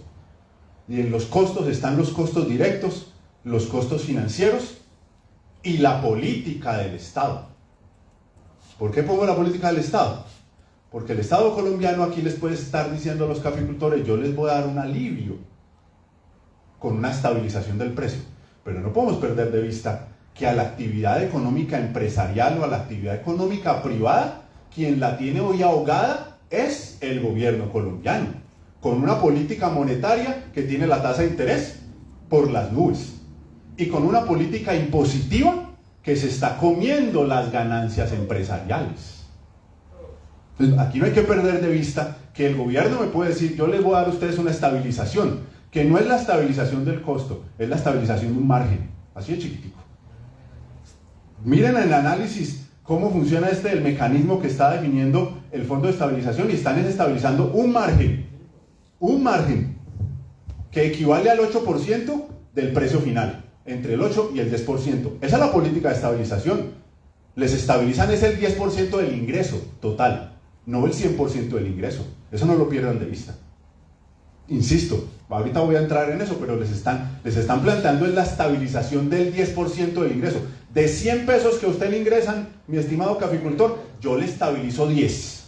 S6: Y en los costos están los costos directos, los costos financieros y la política del Estado. ¿Por qué pongo la política del Estado? Porque el Estado colombiano aquí les puede estar diciendo a los caficultores, yo les voy a dar un alivio con una estabilización del precio. Pero no podemos perder de vista que a la actividad económica empresarial o a la actividad económica privada, quien la tiene hoy ahogada es el gobierno colombiano, con una política monetaria que tiene la tasa de interés por las nubes y con una política impositiva que se está comiendo las ganancias empresariales. Entonces, aquí no hay que perder de vista que el gobierno me puede decir, yo les voy a dar a ustedes una estabilización, que no es la estabilización del costo, es la estabilización de un margen, así de chiquitico. Miren en el análisis cómo funciona el mecanismo que está definiendo el Fondo de Estabilización y están estabilizando un margen que equivale al 8% del precio final, entre el 8 y el 10%. Esa es la política de estabilización. Les estabilizan es el 10% del ingreso total, no el 100% del ingreso. Eso no lo pierdan de vista. Insisto, ahorita voy a entrar en eso, pero les están planteando la estabilización del 10% del ingreso. De 100 pesos que a usted le ingresan, mi estimado caficultor, yo le estabilizo 10.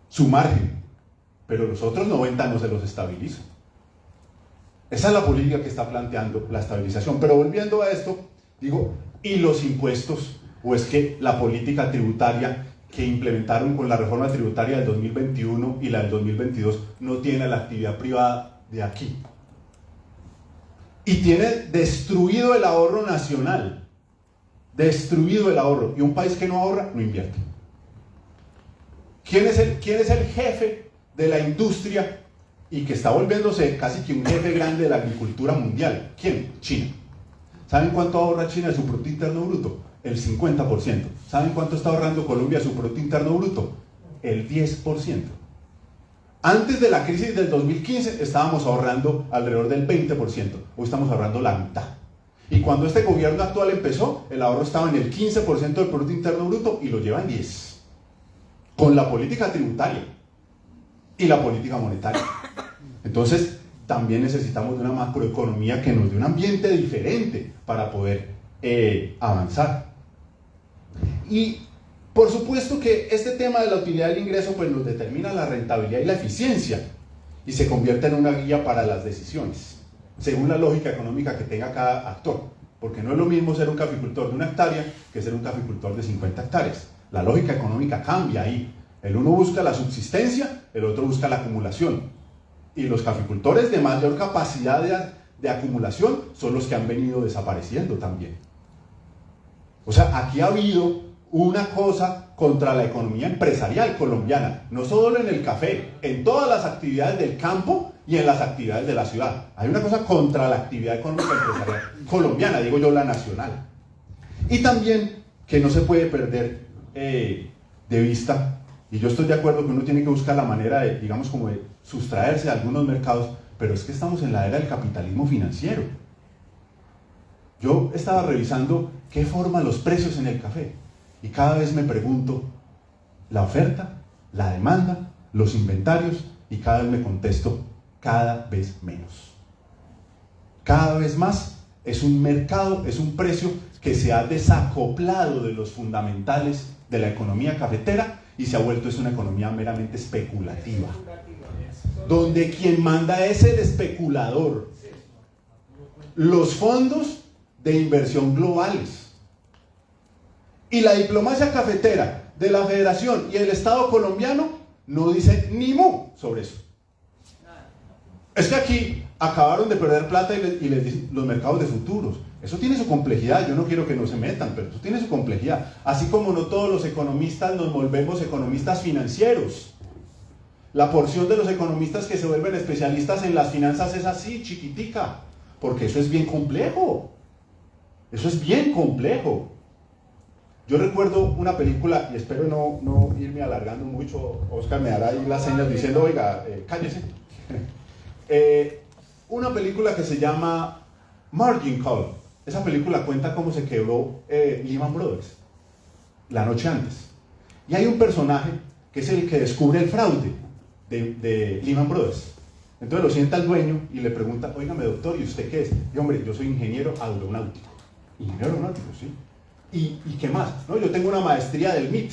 S6: Su margen. Pero los otros 90 no se los estabilizo. Esa es la política que está planteando la estabilización. Pero volviendo a esto, digo, ¿y los impuestos? ¿O es que la política tributaria que implementaron con la reforma tributaria del 2021 y la del 2022 no tiene la actividad privada de aquí? Y tiene destruido el ahorro nacional. Destruido el ahorro. Y un país que no ahorra, no invierte. ¿Quién es el jefe de la industria y que está volviéndose casi que un jefe grande de la agricultura mundial? ¿Quién? China. ¿Saben cuánto ahorra China de su Producto Interno Bruto? El 50%. ¿Saben cuánto está ahorrando Colombia de su Producto Interno Bruto? El 10%. Antes de la crisis del 2015 estábamos ahorrando alrededor del 20%. Hoy estamos ahorrando la mitad. Y cuando este gobierno actual empezó, el ahorro estaba en el 15% del Producto Interno Bruto y lo lleva en 10%. Con la política tributaria y la política monetaria. Entonces, también necesitamos de una macroeconomía que nos dé un ambiente diferente para poder avanzar. Y por supuesto que este tema de la utilidad del ingreso pues nos determina la rentabilidad y la eficiencia y se convierte en una guía para las decisiones, según la lógica económica que tenga cada actor. Porque no es lo mismo ser un caficultor de 1 hectárea que ser un caficultor de 50 hectáreas. La lógica económica cambia ahí. El uno busca la subsistencia, el otro busca la acumulación. Y los caficultores de mayor capacidad de acumulación son los que han venido desapareciendo también. O sea, aquí ha habido una cosa contra la economía empresarial colombiana, no solo en el café, en todas las actividades del campo y en las actividades de la ciudad. Hay una cosa contra la actividad económica empresarial colombiana, digo yo la nacional. Y también que no se puede perder de vista, y yo estoy de acuerdo que uno tiene que buscar la manera de, digamos, como de sustraerse de algunos mercados, pero es que estamos en la era del capitalismo financiero. Yo estaba revisando qué forman los precios en el café y cada vez me pregunto la oferta, la demanda, los inventarios y cada vez me contesto cada vez menos. Cada vez más es un mercado, es un precio que se ha desacoplado de los fundamentales de la economía cafetera y se ha vuelto una economía meramente especulativa, donde quien manda es el especulador, los fondos de inversión globales y la diplomacia cafetera de la Federación y el Estado colombiano no dice ni mu sobre eso. Es que aquí acabaron de perder plata y les dicen los mercados de futuros. Eso tiene su complejidad, yo no quiero que no se metan, pero eso tiene su complejidad. Así como no todos los economistas nos volvemos economistas financieros. La porción de los economistas que se vuelven especialistas en las finanzas es así, chiquitica, porque eso es bien complejo. Eso es bien complejo. Yo recuerdo una película, y espero no irme alargando mucho, Oscar me dará ahí las señas diciendo, oiga, cállese. Una película que se llama Margin Call. Esa película cuenta cómo se quebró Lehman Brothers la noche antes. Y hay un personaje que es el que descubre el fraude de Lehman Brothers. Entonces lo sienta el dueño y le pregunta, óigame doctor, ¿y usted qué es? Y hombre, yo soy ingeniero aeronáutico. Ingeniero aeronáutico, sí. ¿Y qué más? No, yo tengo una maestría del MIT,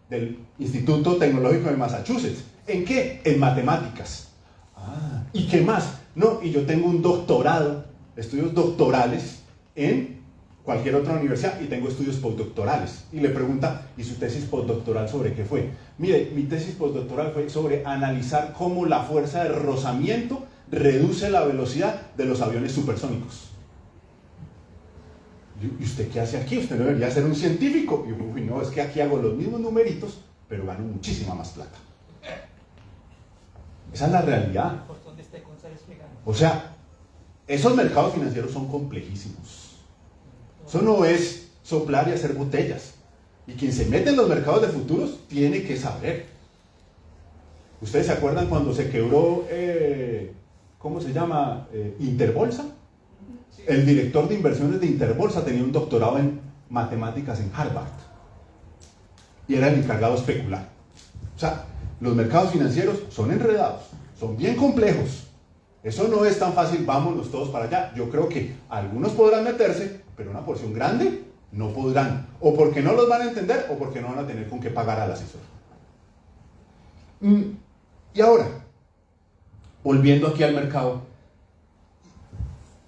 S6: del Instituto Tecnológico de Massachusetts. ¿En qué? En matemáticas. Ah, ¿y qué más? No, y yo tengo un doctorado, estudios doctorales en cualquier otra universidad y tengo estudios postdoctorales. Y le pregunta, ¿y su tesis postdoctoral sobre qué fue? Mire, mi tesis postdoctoral fue sobre analizar cómo la fuerza de rozamiento reduce la velocidad de los aviones supersónicos. ¿Y usted qué hace aquí? Usted no debería ser un científico. Y uy, no, es que aquí hago los mismos numeritos, pero gano muchísima más plata. Esa es la realidad. O sea, esos mercados financieros son complejísimos. Eso no es soplar y hacer botellas. Y quien se mete en los mercados de futuros tiene que saber. ¿Ustedes se acuerdan cuando se quebró, ¿cómo se llama? Interbolsa. El director de inversiones de Interbolsa tenía un doctorado en matemáticas en Harvard. Y era el encargado de especular. O sea, los mercados financieros son enredados, son bien complejos. Eso no es tan fácil, vámonos todos para allá. Yo creo que algunos podrán meterse, pero una porción grande no podrán. O porque no los van a entender, o porque no van a tener con qué pagar al asesor. Y ahora, volviendo aquí al mercado,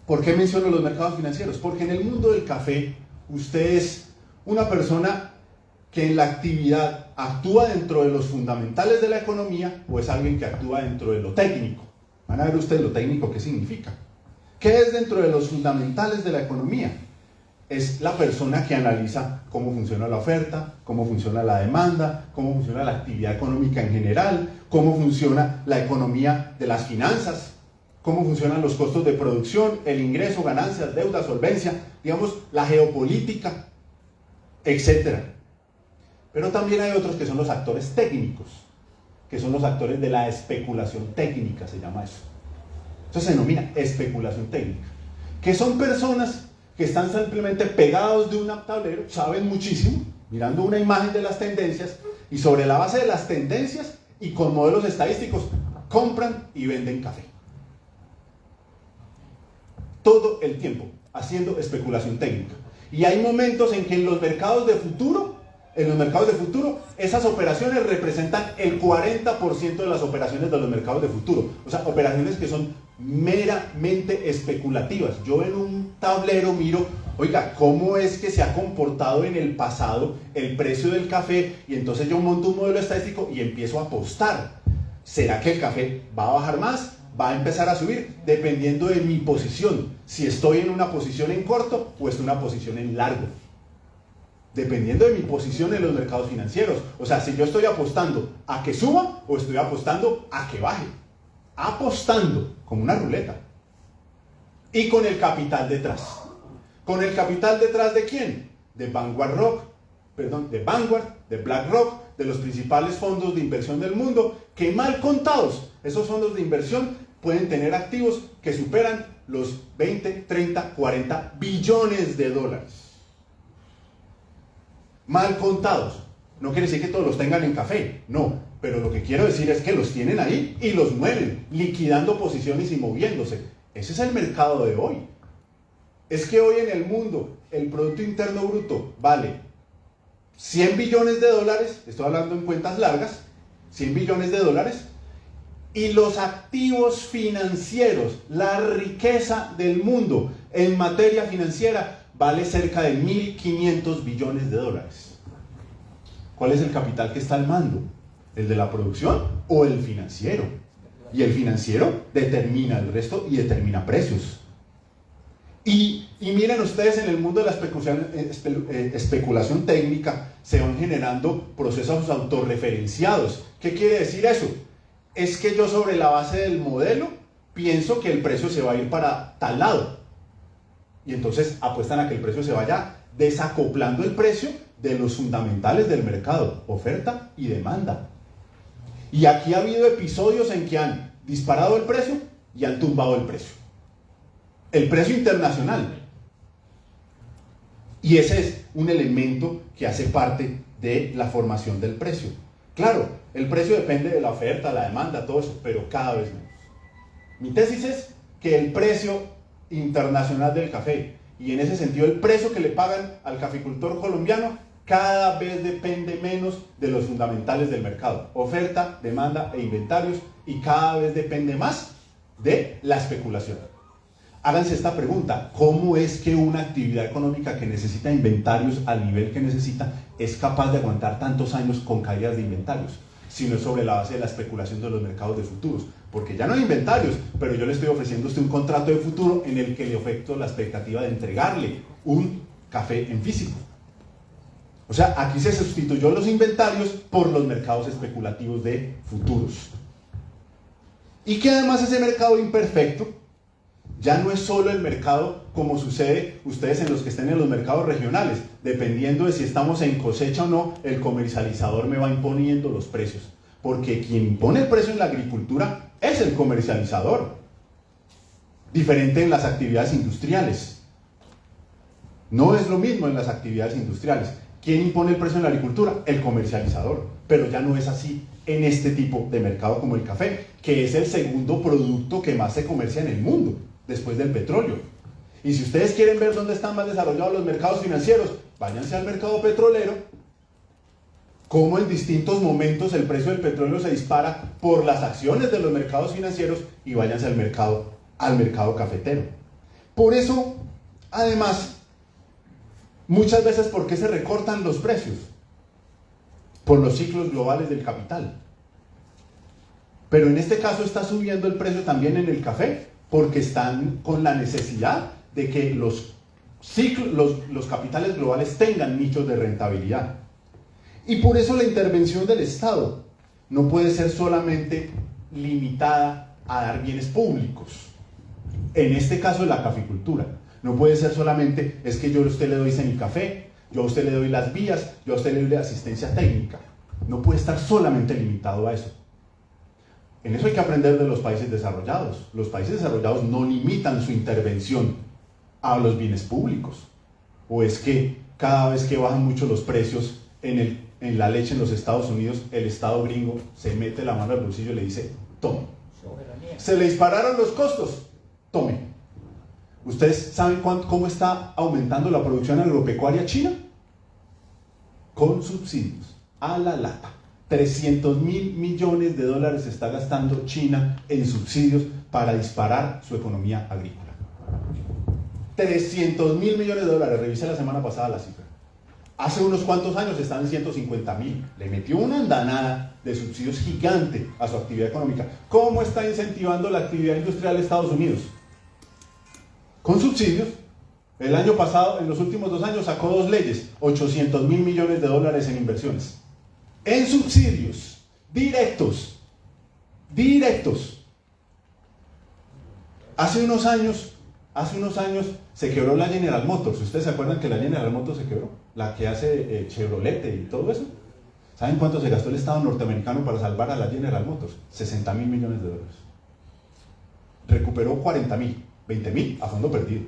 S6: ¿por qué menciono los mercados financieros? Porque en el mundo del café, usted es una persona que en la actividad actúa dentro de los fundamentales de la economía o es alguien que actúa dentro de lo técnico. Van a ver ustedes lo técnico, ¿qué significa? ¿Qué es dentro de los fundamentales de la economía? Es la persona que analiza cómo funciona la oferta, cómo funciona la demanda, cómo funciona la actividad económica en general, cómo funciona la economía de las finanzas, cómo funcionan los costos de producción, el ingreso, ganancias, deuda, solvencia, digamos, la geopolítica, etc. Pero también hay otros que son los actores técnicos, que son los actores de la especulación técnica, se llama eso. Eso se denomina especulación técnica, que son personas que están simplemente pegados de un tablero, saben muchísimo, mirando una imagen de las tendencias, y sobre la base de las tendencias y con modelos estadísticos, compran y venden café. Todo el tiempo haciendo especulación técnica. Y hay momentos en que en los mercados de futuro, esas operaciones representan el 40% de las operaciones de los mercados de futuro. O sea, operaciones que son meramente especulativas. Yo en un tablero miro, oiga, ¿cómo es que se ha comportado en el pasado el precio del café? Y entonces yo monto un modelo estadístico y empiezo a apostar. ¿Será que el café va a bajar más? ¿Va a empezar a subir? Dependiendo de mi posición. Si estoy en una posición en corto o en una posición en largo. Dependiendo de mi posición en los mercados financieros. O sea, si yo estoy apostando a que suba o estoy apostando a que baje. Apostando, como una ruleta. Y con el capital detrás. ¿Con el capital detrás de quién? De Vanguard, de BlackRock, de los principales fondos de inversión del mundo, que mal contados, esos fondos de inversión pueden tener activos que superan los 20, 30, 40 billones de dólares. Mal contados. No quiere decir que todos los tengan en café, no. Pero lo que quiero decir es que los tienen ahí y los mueven, liquidando posiciones y moviéndose. Ese es el mercado de hoy. Es que hoy en el mundo el Producto Interno Bruto vale 100 billones de dólares, estoy hablando en cuentas largas, 100 billones de dólares, y los activos financieros, la riqueza del mundo en materia financiera vale cerca de 1.500 billones de dólares. ¿Cuál es el capital que está al mando? ¿El de la producción o el financiero? Y el financiero determina el resto y determina precios. Y miren ustedes, en el mundo de la especulación técnica se van generando procesos autorreferenciados. ¿Qué quiere decir eso? Es que yo, sobre la base del modelo, pienso que el precio se va a ir para tal lado. Y entonces apuestan a que el precio se vaya desacoplando el precio de los fundamentales del mercado, oferta y demanda. Y aquí ha habido episodios en que han disparado el precio y han tumbado el precio. El precio internacional. Y ese es un elemento que hace parte de la formación del precio. Claro, el precio depende de la oferta, la demanda, todo eso, pero cada vez menos. Mi tesis es que el precio internacional del café, y en ese sentido el precio que le pagan al caficultor colombiano, cada vez depende menos de los fundamentales del mercado. Oferta, demanda e inventarios, y cada vez depende más de la especulación. Háganse esta pregunta: ¿cómo es que una actividad económica que necesita inventarios al nivel que necesita es capaz de aguantar tantos años con caídas de inventarios? Si no es sobre la base de la especulación de los mercados de futuros. Porque ya no hay inventarios, pero yo le estoy ofreciendo a usted un contrato de futuro en el que le ofrezco la expectativa de entregarle un café en físico. O sea, aquí se sustituyó los inventarios por los mercados especulativos de futuros. Y que además ese mercado imperfecto ya no es solo el mercado como sucede ustedes en los que estén en los mercados regionales. Dependiendo de si estamos en cosecha o no, el comercializador me va imponiendo los precios. Porque quien impone el precio en la agricultura es el comercializador. Diferente en las actividades industriales. No es lo mismo en las actividades industriales. ¿Quién impone el precio en la agricultura? El comercializador. Pero ya no es así en este tipo de mercado como el café, que es el segundo producto que más se comercia en el mundo, después del petróleo. Y si ustedes quieren ver dónde están más desarrollados los mercados financieros, váyanse al mercado petrolero, cómo en distintos momentos el precio del petróleo se dispara por las acciones de los mercados financieros, y váyanse al mercado cafetero. Por eso, además, muchas veces, ¿por qué se recortan los precios? Por los ciclos globales del capital. Pero en este caso está subiendo el precio también en el café, porque están con la necesidad de que los capitales globales tengan nichos de rentabilidad. Y por eso la intervención del Estado no puede ser solamente limitada a dar bienes públicos. En este caso, la caficultura. No puede ser solamente, es que yo a usted le doy semicafé, yo a usted le doy las vías, yo a usted le doy la asistencia técnica. No puede estar solamente limitado a eso. En eso hay que aprender de los países desarrollados. Los países desarrollados no limitan su intervención a los bienes públicos. O es que cada vez que bajan mucho los precios en la leche en los Estados Unidos, el Estado gringo se mete la mano al bolsillo y le dice: tome. Se le dispararon los costos, tome. ¿Ustedes saben cómo está aumentando la producción agropecuaria china? Con subsidios, a la lata. 300.000 millones de dólares está gastando China en subsidios para disparar su economía agrícola. 300.000 millones de dólares, revisé la semana pasada la cifra. Hace unos cuantos años estaban en 150.000. Le metió una andanada de subsidios gigante a su actividad económica. ¿Cómo está incentivando la actividad industrial de Estados Unidos? Con subsidios. El año pasado, en los últimos 2 años, sacó 2 leyes, 800.000 millones de dólares en inversiones. En subsidios, directos. Hace unos años se quebró la General Motors. ¿Ustedes se acuerdan que la General Motors se quebró? La que hace Chevrolet y todo eso. ¿Saben cuánto se gastó el Estado norteamericano para salvar a la General Motors? 60.000 millones de dólares. Recuperó 40.000. 20.000 a fondo perdido.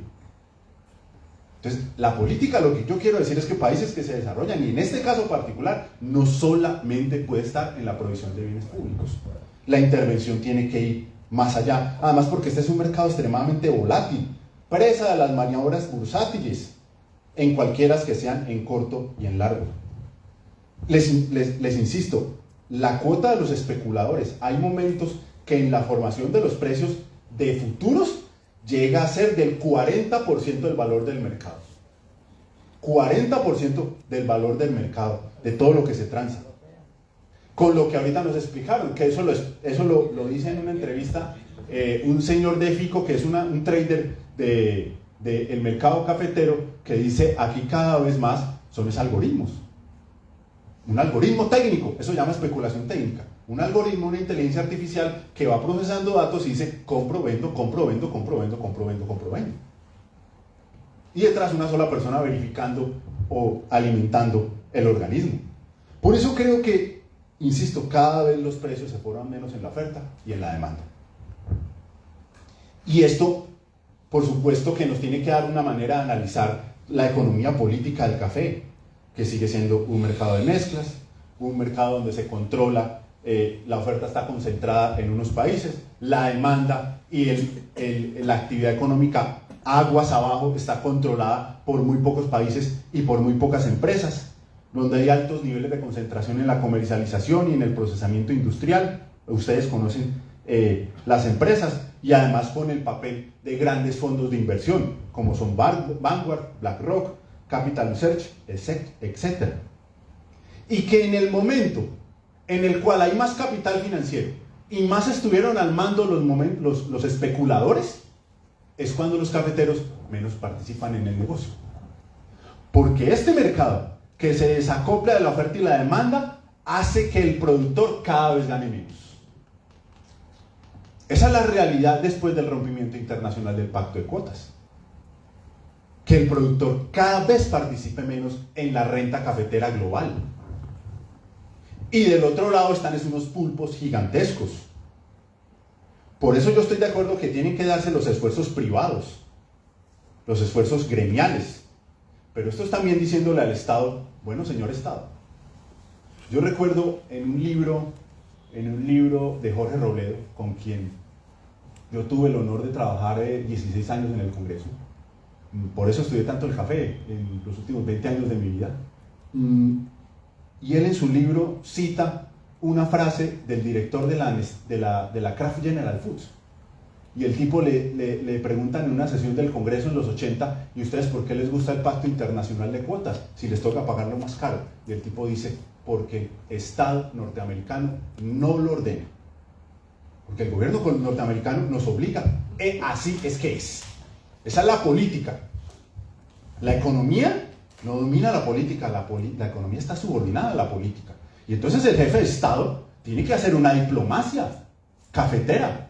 S6: Entonces, la política, lo que yo quiero decir es que países que se desarrollan, y en este caso particular, no solamente puede estar en la provisión de bienes públicos. La intervención tiene que ir más allá. Además, porque este es un mercado extremadamente volátil, presa de las maniobras bursátiles, en cualquiera que sean en corto y en largo. Les insisto, la cuota de los especuladores, hay momentos que en la formación de los precios de futuros llega a ser del 40% del valor del mercado. 40% del valor del mercado, de todo lo que se transa. Con lo que ahorita nos explicaron, que eso lo dice en una entrevista un señor de FICO, que es un trader del mercado cafetero, que dice, aquí cada vez más son algoritmos. Un algoritmo técnico, eso se llama especulación técnica. Un algoritmo, una inteligencia artificial que va procesando datos y dice, compro, vendo, compro, vendo, compro, vendo, compro, vendo, compro, vendo. Y detrás una sola persona verificando o alimentando el organismo. Por eso creo que, insisto, cada vez los precios se forman menos en la oferta y en la demanda. Y esto, por supuesto, que nos tiene que dar una manera de analizar la economía política del café, que sigue siendo un mercado de mezclas, un mercado donde se controla, la oferta está concentrada en unos países, la demanda y la actividad económica aguas abajo está controlada por muy pocos países y por muy pocas empresas, donde hay altos niveles de concentración en la comercialización y en el procesamiento industrial. Ustedes conocen las empresas, y además con el papel de grandes fondos de inversión, como son Vanguard, BlackRock, Capital Research, etc. Y que en el momento en el cual hay más capital financiero y más estuvieron al mando los especuladores, es cuando los cafeteros menos participan en el negocio. Porque este mercado que se desacopla de la oferta y la demanda hace que el productor cada vez gane menos. Esa es la realidad después del rompimiento internacional del pacto de cuotas. Que el productor cada vez participe menos en la renta cafetera global. Y del otro lado están unos pulpos gigantescos. Por eso yo estoy de acuerdo que tienen que darse los esfuerzos privados, los esfuerzos gremiales. Pero esto es también diciéndole al Estado, bueno, señor Estado. Yo recuerdo en un libro de Jorge Robledo, con quien yo tuve el honor de trabajar 16 años en el Congreso. Por eso estudié tanto el café en los últimos 20 años de mi vida. Y él en su libro cita una frase del director de la Kraft General Foods. Y el tipo le preguntan en una sesión del Congreso en los 80, ¿y ustedes por qué les gusta el pacto internacional de cuotas si les toca pagarlo más caro? Y el tipo dice, porque el Estado norteamericano no lo ordena. Porque el gobierno norteamericano nos obliga. Así es que es. Esa es la política. La economía no domina la política, la economía está subordinada a la política. Y entonces el jefe de Estado tiene que hacer una diplomacia cafetera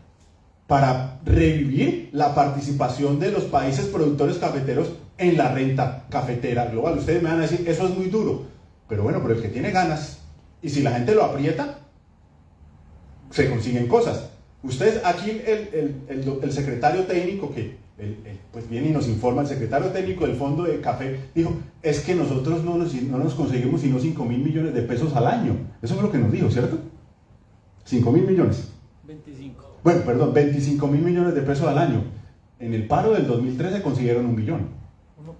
S6: para revivir la participación de los países productores cafeteros en la renta cafetera global. Ustedes me van a decir, eso es muy duro. Pero bueno, pero el que tiene ganas, y si la gente lo aprieta, se consiguen cosas. Ustedes, aquí el secretario técnico pues viene y nos informa, el secretario técnico del Fondo de Café dijo, es que nosotros no nos conseguimos sino 5.000 millones de pesos al año. Eso es lo que nos dijo, ¿cierto? 5.000 millones.
S4: 25.
S6: Bueno, perdón, 25.000 millones de pesos al año. En el paro del 2013 consiguieron 1 millón.
S4: 1.4.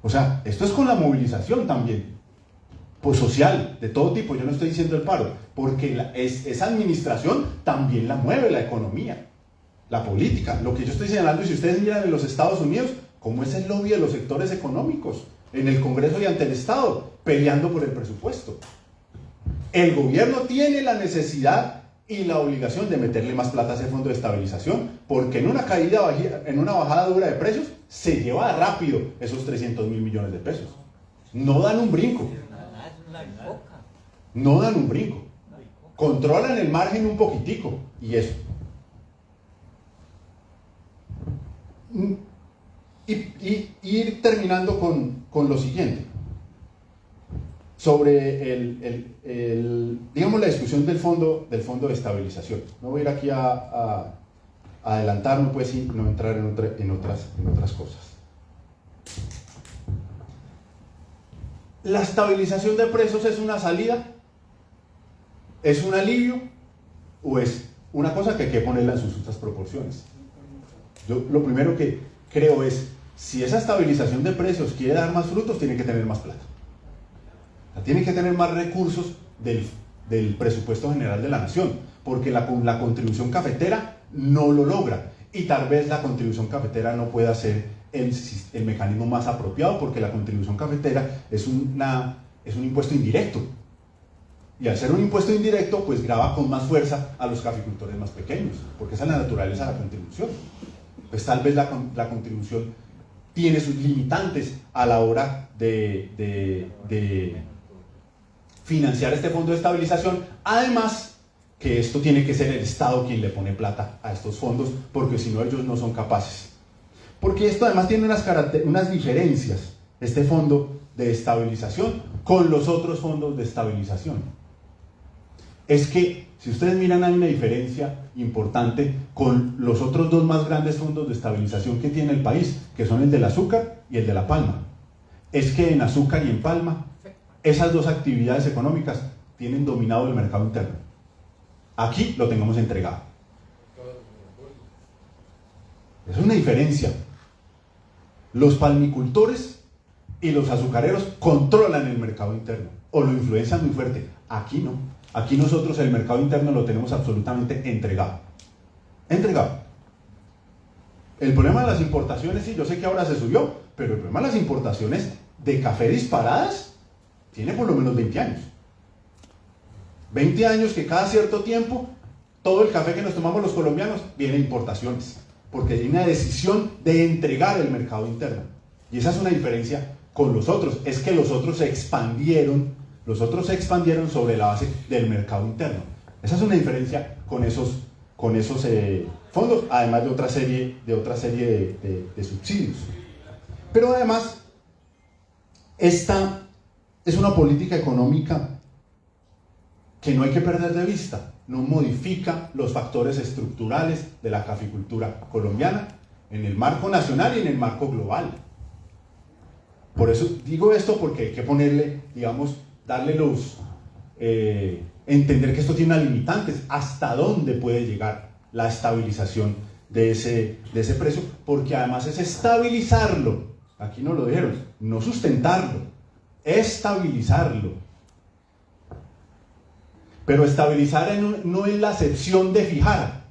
S6: O sea, esto es con la movilización también, pues social, de todo tipo. Yo no estoy diciendo el paro, porque esa administración también la mueve la economía. La política, lo que yo estoy señalando, y si ustedes miran en los Estados Unidos, cómo es el lobby de los sectores económicos, en el Congreso y ante el Estado, peleando por el presupuesto. El gobierno tiene la necesidad y la obligación de meterle más plata a ese fondo de estabilización, porque en una bajada dura de precios, se lleva rápido esos 300.000 millones de pesos. No dan un brinco. No dan un brinco. Controlan el margen un poquitico, y eso. Y ir terminando con lo siguiente sobre digamos la discusión del fondo de estabilización. No voy a ir aquí a adelantarme pues y no entrar en otras cosas. ¿La estabilización de precios es una salida? ¿Es un alivio? ¿O es una cosa que hay que ponerla en sus justas proporciones? Yo lo primero que creo es, si esa estabilización de precios quiere dar más frutos, tiene que tener más plata. O sea, tiene que tener más recursos del presupuesto general de la nación, porque la contribución cafetera no lo logra. Y tal vez la contribución cafetera no pueda ser el mecanismo más apropiado, porque la contribución cafetera es un impuesto indirecto. Y al ser un impuesto indirecto, pues grava con más fuerza a los caficultores más pequeños, porque esa es la naturaleza de la contribución. Pues tal vez la contribución tiene sus limitantes a la hora de financiar este fondo de estabilización. Además, que esto tiene que ser el Estado quien le pone plata a estos fondos, porque si no ellos no son capaces. Porque esto además tiene unas diferencias, este fondo de estabilización, con los otros fondos de estabilización. Es que, si ustedes miran, hay una diferencia importante con los otros dos más grandes fondos de estabilización que tiene el país, que son el del azúcar y el de la palma. Es que en azúcar y en palma, esas dos actividades económicas tienen dominado el mercado interno. Aquí lo tengamos entregado. Es una diferencia. Los palmicultores y los azucareros controlan el mercado interno o lo influencian muy fuerte. Aquí no. Aquí nosotros el mercado interno lo tenemos absolutamente entregado. Entregado. El problema de las importaciones, sí, yo sé que ahora se subió, pero el problema de las importaciones de café disparadas tiene por lo menos 20 años. 20 años que cada cierto tiempo todo el café que nos tomamos los colombianos viene de importaciones, porque hay una decisión de entregar el mercado interno. Y esa es una diferencia con los otros, es que los otros se expandieron sobre la base del mercado interno. Esa es una diferencia con esos fondos, además de otra serie de subsidios. Pero además, esta es una política económica que no hay que perder de vista. No modifica los factores estructurales de la caficultura colombiana en el marco nacional y en el marco global. Por eso digo esto, porque hay que ponerle, digamos, entender que esto tiene unas limitantes, hasta dónde puede llegar la estabilización de ese precio, porque además es estabilizarlo, aquí no lo dijeron, no sustentarlo, estabilizarlo. Pero estabilizar no es la acepción de fijar.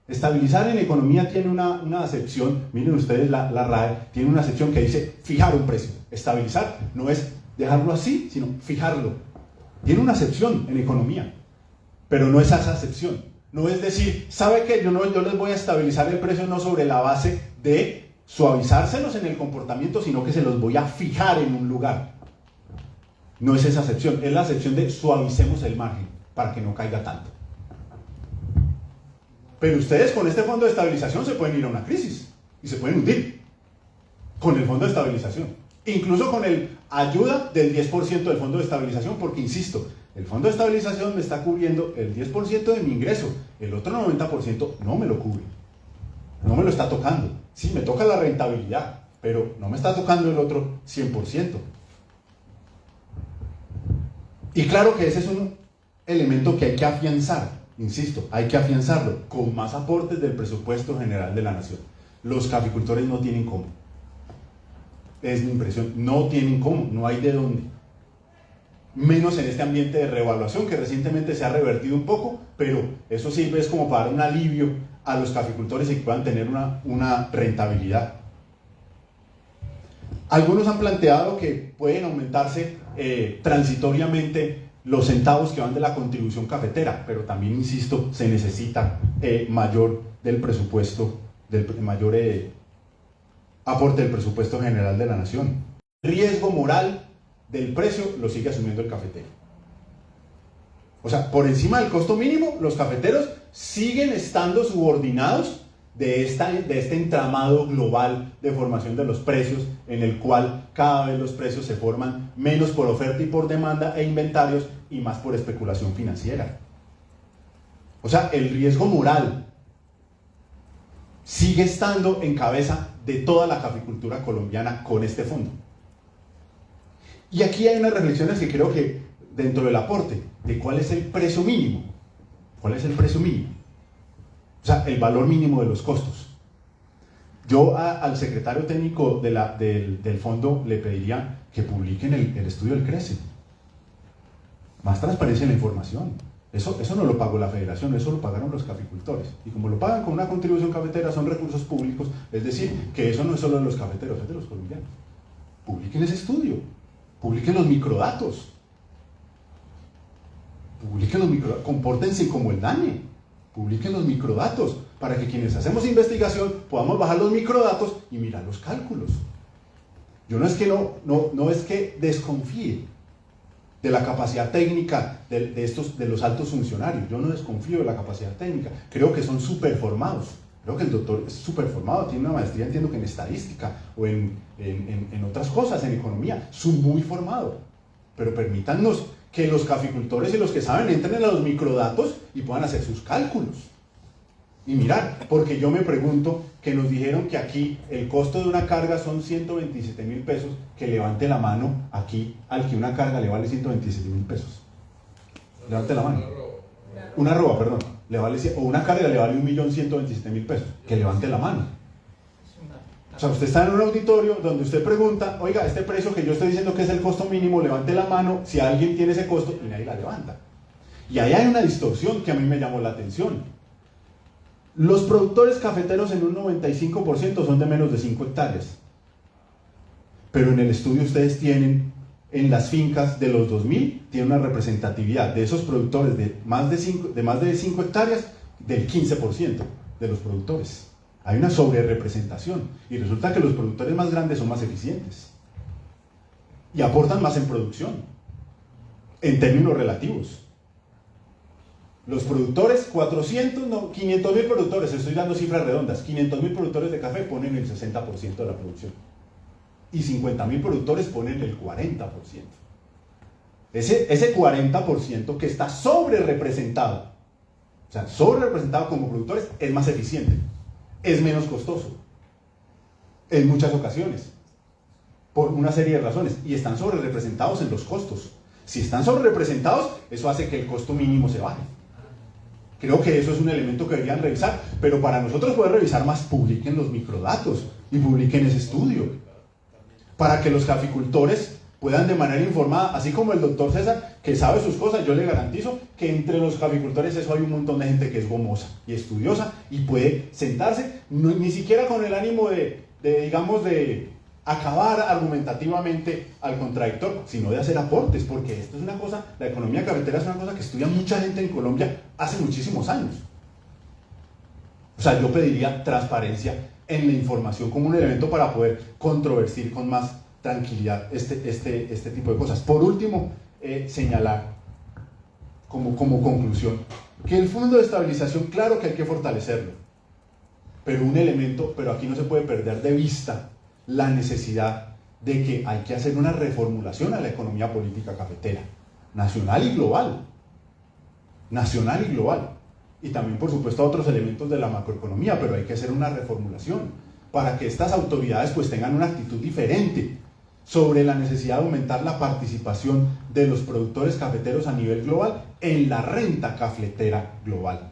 S6: Estabilizar en economía tiene una acepción, miren ustedes la RAE, tiene una acepción que dice fijar un precio. Estabilizar no es dejarlo así, sino fijarlo. Tiene una acepción en economía, pero no es esa acepción. No es decir, ¿sabe qué? Yo les voy a estabilizar el precio no sobre la base de suavizárselos en el comportamiento, sino que se los voy a fijar en un lugar. No es esa acepción, es la acepción de suavicemos el margen para que no caiga tanto. Pero ustedes con este fondo de estabilización se pueden ir a una crisis y se pueden hundir con el fondo de estabilización, incluso con el ayuda del 10% del fondo de estabilización, porque insisto, el fondo de estabilización me está cubriendo el 10% de mi ingreso, el otro 90% no me lo cubre, no me lo está tocando. Sí, me toca la rentabilidad, pero no me está tocando el otro 100%. Y claro que ese es un elemento que hay que afianzar, insisto, hay que afianzarlo con más aportes del presupuesto general de la nación. Los caficultores no tienen cómo. Es mi impresión, no tienen cómo, no hay de dónde. Menos en este ambiente de reevaluación que recientemente se ha revertido un poco, pero eso sirve es como para dar un alivio a los caficultores y que puedan tener una rentabilidad. Algunos han planteado que pueden aumentarse transitoriamente los centavos que van de la contribución cafetera, pero también, insisto, se necesita mayor del presupuesto, mayor aporte del presupuesto general de la nación. El riesgo moral del precio lo sigue asumiendo el cafetero. O sea, por encima del costo mínimo, los cafeteros siguen estando subordinados de este entramado global de formación de los precios, en el cual cada vez los precios se forman menos por oferta y por demanda e inventarios y más por especulación financiera. O sea, el riesgo moral sigue estando en cabeza de toda la caficultura colombiana con este fondo. Y aquí hay unas reflexiones que creo que dentro del aporte, de cuál es el precio mínimo. ¿Cuál es el precio mínimo? O sea, el valor mínimo de los costos. Yo al secretario técnico del fondo le pediría que publiquen el estudio del CRECE. Más transparencia en la información. Eso no lo pagó la federación, eso lo pagaron los caficultores. Y como lo pagan con una contribución cafetera, son recursos públicos, es decir, que eso no es solo de los cafeteros, es de los colombianos. Publiquen ese estudio, publiquen los microdatos. Compórtense como el DANE, publiquen los microdatos, para que quienes hacemos investigación podamos bajar los microdatos y mirar los cálculos. Yo no es que desconfíe de la capacidad técnica de los altos funcionarios, yo no desconfío de la capacidad técnica, creo que son súper formados, creo que el doctor es súper formado, tiene una maestría, entiendo que en estadística o en otras cosas, en economía, son muy formados, pero permítanos que los caficultores y los que saben entren a los microdatos y puedan hacer sus cálculos. Y mirar, porque yo me pregunto, que nos dijeron que aquí el costo de una carga son 127.000 pesos, que levante la mano aquí al que una carga le vale 127.000 pesos. Levante la mano. Una arroba, perdón. O una carga le vale 1.127.000 pesos, que levante la mano. O sea, usted está en un auditorio donde usted pregunta, oiga, este precio que yo estoy diciendo que es el costo mínimo, levante la mano si alguien tiene ese costo, y nadie la levanta. Y ahí hay una distorsión que a mí me llamó la atención. Los productores cafeteros en un 95% son de menos de 5 hectáreas. Pero en el estudio ustedes tienen, en las fincas de los 2000, tiene una representatividad de esos productores de más de 5 hectáreas del 15% de los productores. Hay una sobrerepresentación y resulta que los productores más grandes son más eficientes y aportan más en producción, en términos relativos. Los productores, 500.000 productores, estoy dando cifras redondas, 500.000 productores de café ponen el 60% de la producción y 50.000 productores ponen el 40%. Ese 40% que está sobrerepresentado, o sea, sobrerepresentado como productores, es más eficiente, es menos costoso, en muchas ocasiones, por una serie de razones, y están sobrerepresentados en los costos. Si están sobrerepresentados, eso hace que el costo mínimo se baje. Creo que eso es un elemento que deberían revisar, pero para nosotros poder revisar más, publiquen los microdatos y publiquen ese estudio, para que los caficultores puedan de manera informada, así como el doctor César, que sabe sus cosas. Yo le garantizo que entre los caficultores eso hay un montón de gente que es gomosa y estudiosa y puede sentarse, ni siquiera con el ánimo de acabar argumentativamente al contradictor, sino de hacer aportes, porque esto es una cosa, la economía cafetera es una cosa que estudia mucha gente en Colombia hace muchísimos años. O sea, yo pediría transparencia en la información como un elemento para poder controvertir con más tranquilidad este tipo de cosas. Por último, señalar como conclusión que el Fondo de Estabilización, claro que hay que fortalecerlo, pero aquí no se puede perder de vista la necesidad de que hay que hacer una reformulación a la economía política cafetera, nacional y global, y también por supuesto a otros elementos de la macroeconomía, pero hay que hacer una reformulación para que estas autoridades pues tengan una actitud diferente sobre la necesidad de aumentar la participación de los productores cafeteros a nivel global en la renta cafetera global.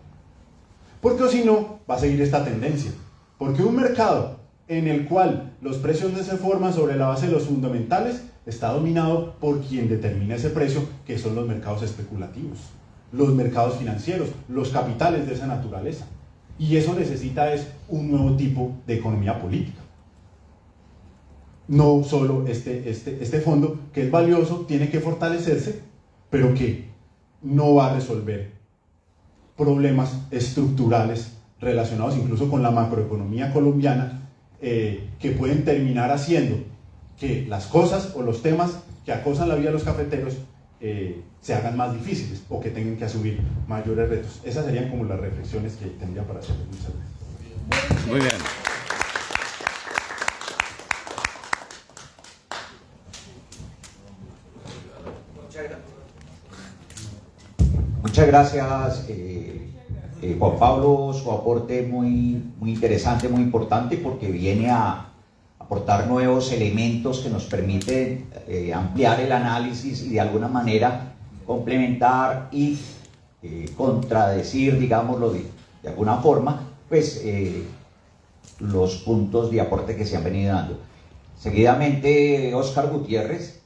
S6: Porque si no, va a seguir esta tendencia. Porque un mercado en el cual los precios no se forman sobre la base de los fundamentales está dominado por quien determina ese precio, que son los mercados especulativos, los mercados financieros, los capitales de esa naturaleza. Y eso necesita es un nuevo tipo de economía política. No solo este fondo, que es valioso, tiene que fortalecerse, pero que no va a resolver problemas estructurales relacionados incluso con la macroeconomía colombiana, que pueden terminar haciendo que las cosas o los temas que acosan la vida de los cafeteros se hagan más difíciles o que tengan que asumir mayores retos. Esas serían como las reflexiones que tendría para hacer. Muchas gracias.
S7: Muy bien.
S5: Muchas gracias, Juan Pablo, su aporte muy interesante, muy importante, porque viene a aportar nuevos elementos que nos permiten ampliar el análisis y de alguna manera complementar y contradecir, digámoslo de alguna forma, pues los puntos de aporte que se han venido dando. Seguidamente, Óscar Gutiérrez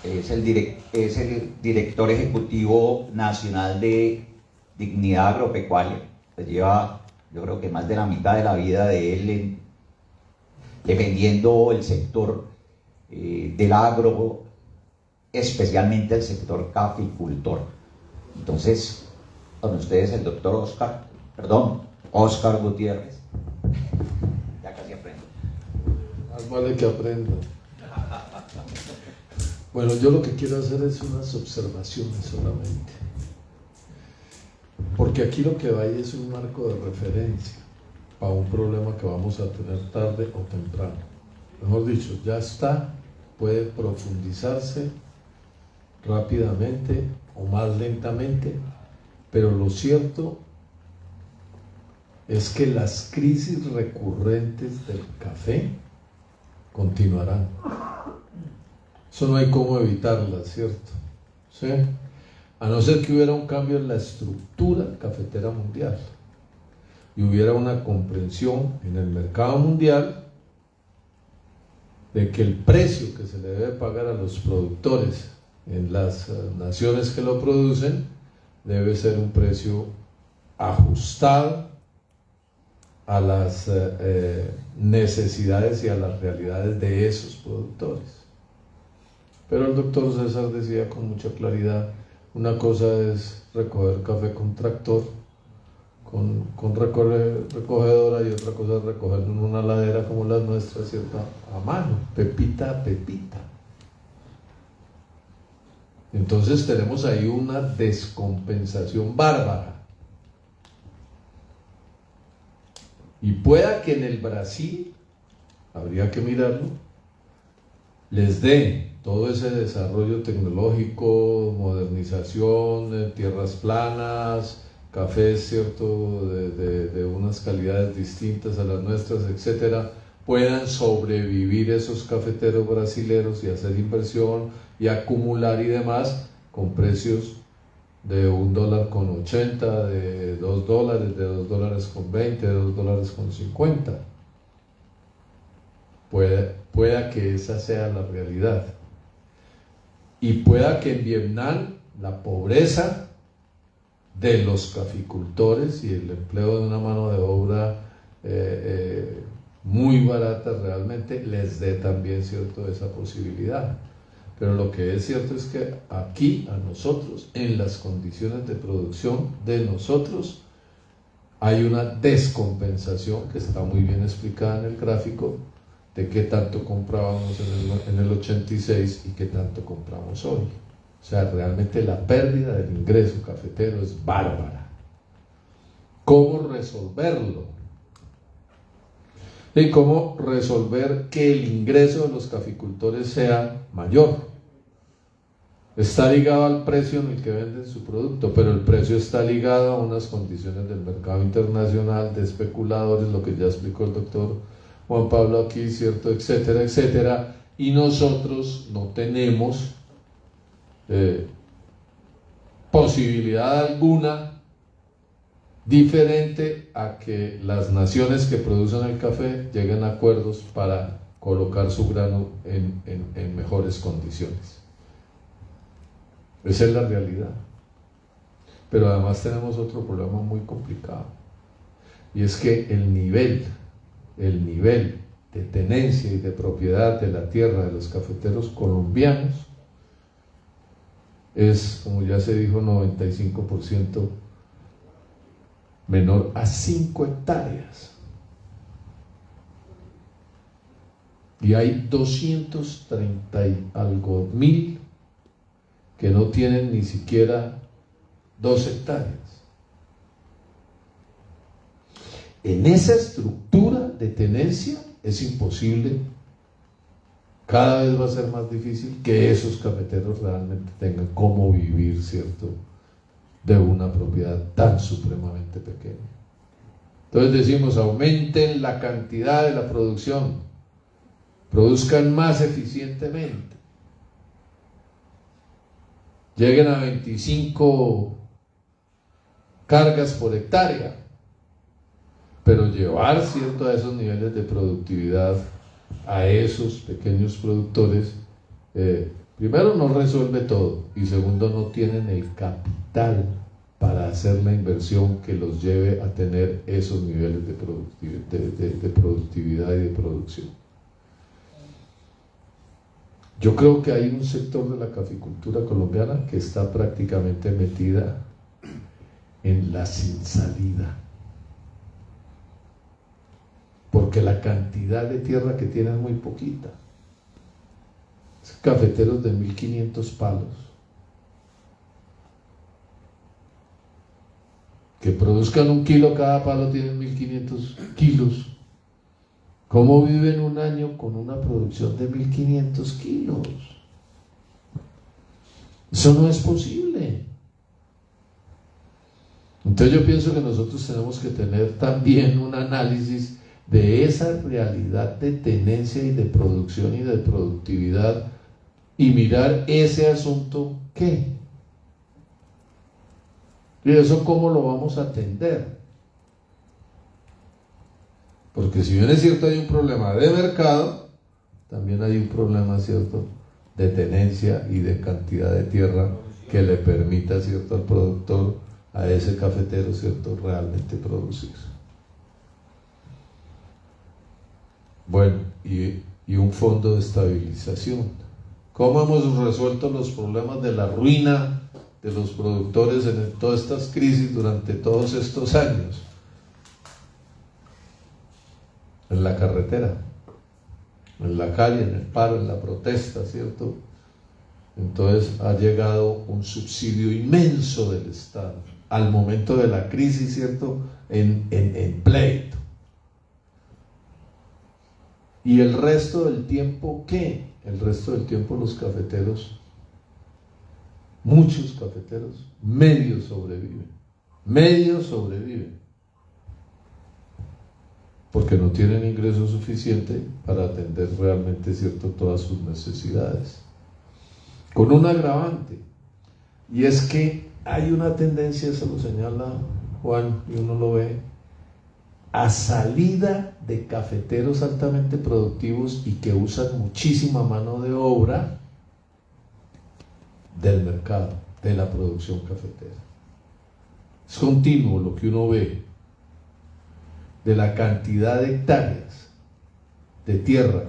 S5: es el director ejecutivo nacional de Dignidad Agropecuaria. Pues lleva, yo creo que más de la mitad de la vida de él defendiendo el sector del agro, especialmente el sector caficultor. Entonces, con ustedes el doctor Óscar Gutiérrez. Ya casi aprendo.
S8: Más vale que aprenda. Bueno, yo lo que quiero hacer es unas observaciones solamente. Porque aquí lo que hay es un marco de referencia para un problema que vamos a tener tarde o temprano. Mejor dicho, ya está, puede profundizarse rápidamente o más lentamente, pero lo cierto es que las crisis recurrentes del café continuarán. Eso no hay cómo evitarlas, ¿cierto? ¿Sí? A no ser que hubiera un cambio en la estructura cafetera mundial y hubiera una comprensión en el mercado mundial de que el precio que se le debe pagar a los productores en las naciones que lo producen debe ser un precio ajustado a las necesidades y a las realidades de esos productores. Pero el doctor César decía con mucha claridad, una cosa es recoger café con tractor, con recogedora, y otra cosa es recogerlo en una ladera como las nuestras, ¿cierto? A mano, pepita a pepita. Entonces tenemos ahí una descompensación bárbara. Y pueda que en el Brasil, habría que mirarlo, les dé todo ese desarrollo tecnológico, modernización, tierras planas, cafés, ¿cierto?, de unas calidades distintas a las nuestras, etcétera, puedan sobrevivir esos cafeteros brasileros y hacer inversión y acumular y demás con precios de $1.80, de $2, de $2.20, de $2.50. Pueda que esa sea la realidad. Y pueda que en Vietnam la pobreza de los caficultores y el empleo de una mano de obra muy barata realmente les dé también, ¿cierto?, esa posibilidad. Pero lo que es cierto es que aquí a nosotros, en las condiciones de producción de nosotros, hay una descompensación que está muy bien explicada en el gráfico de qué tanto comprábamos en el 86 y qué tanto compramos hoy. O sea, realmente la pérdida del ingreso cafetero es bárbara. ¿Cómo resolverlo? Y cómo resolver que el ingreso de los caficultores sea mayor. Está ligado al precio en el que venden su producto, pero el precio está ligado a unas condiciones del mercado internacional, de especuladores, lo que ya explicó el doctor Juan Pablo aquí, ¿cierto?, etcétera, etcétera, y nosotros no tenemos posibilidad alguna diferente a que las naciones que producen el café lleguen a acuerdos para colocar su grano en mejores condiciones. Esa es la realidad. Pero además tenemos otro problema muy complicado, y es que el nivel de tenencia y de propiedad de la tierra de los cafeteros colombianos es, como ya se dijo, 95% menor a 5 hectáreas. Y hay 230 y algo mil que no tienen ni siquiera 2 hectáreas. En esa estructura de tenencia es imposible, cada vez va a ser más difícil que esos cafeteros realmente tengan cómo vivir, ¿cierto?, de una propiedad tan supremamente pequeña. Entonces decimos, aumenten la cantidad de la producción, produzcan más eficientemente, lleguen a 25 cargas por hectárea, pero llevar, ¿cierto?, a esos niveles de productividad a esos pequeños productores, primero no resuelve todo y segundo no tienen el capital para hacer la inversión que los lleve a tener esos niveles de productividad y de producción. Yo creo que hay un sector de la caficultura colombiana que está prácticamente metida en la sin salida, porque la cantidad de tierra que tienen es muy poquita. Cafeteros de 1500 palos que produzcan 1 kilo, cada palo tiene 1500 kilos. ¿Cómo viven un año con una producción de 1500 kilos? Eso no es posible. Entonces yo pienso que nosotros tenemos que tener también un análisis de esa realidad de tenencia y de producción y de productividad y mirar ese asunto ¿qué? Y eso ¿cómo lo vamos a atender? Porque si bien es cierto hay un problema de mercado, también hay un problema, ¿cierto?, de tenencia y de cantidad de tierra que le permita, ¿cierto?, al productor, a ese cafetero, ¿cierto?, realmente producir. Bueno, y un fondo de estabilización. ¿Cómo hemos resuelto los problemas de la ruina de los productores en todas estas crisis durante todos estos años? En la carretera, en la calle, en el paro, en la protesta, ¿cierto? Entonces ha llegado un subsidio inmenso del Estado al momento de la crisis, ¿cierto?, en pleito. ¿Y el resto del tiempo qué? El resto del tiempo los cafeteros, muchos cafeteros, medio sobreviven, porque no tienen ingreso suficiente para atender realmente, ¿cierto?, todas sus necesidades. Con un agravante, y es que hay una tendencia, eso lo señala Juan y uno lo ve, a salida de cafeteros altamente productivos y que usan muchísima mano de obra del mercado, de la producción cafetera. Es continuo lo que uno ve de la cantidad de hectáreas de tierra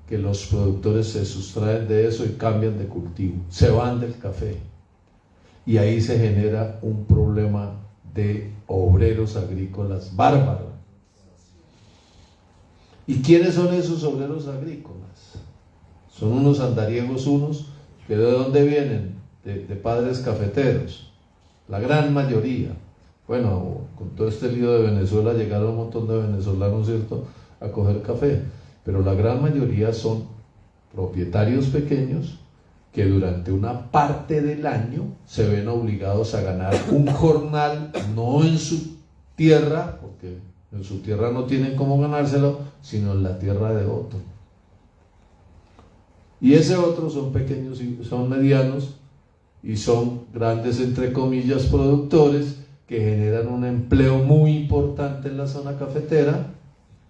S8: que los productores se sustraen de eso y cambian de cultivo, se van del café, y ahí se genera un problema de obreros agrícolas bárbaros. ¿Y quiénes son esos obreros agrícolas? Son unos andariegos, unos que ¿de dónde vienen? De padres cafeteros, la gran mayoría. Bueno, con todo este lío de Venezuela llegaron un montón de venezolanos, ¿cierto?, a coger café, pero la gran mayoría son propietarios pequeños que durante una parte del año se ven obligados a ganar un jornal, no en su tierra, porque en su tierra no tienen cómo ganárselo, sino en la tierra de otro. Y ese otro son pequeños y son medianos y son grandes, entre comillas, productores que generan un empleo muy importante en la zona cafetera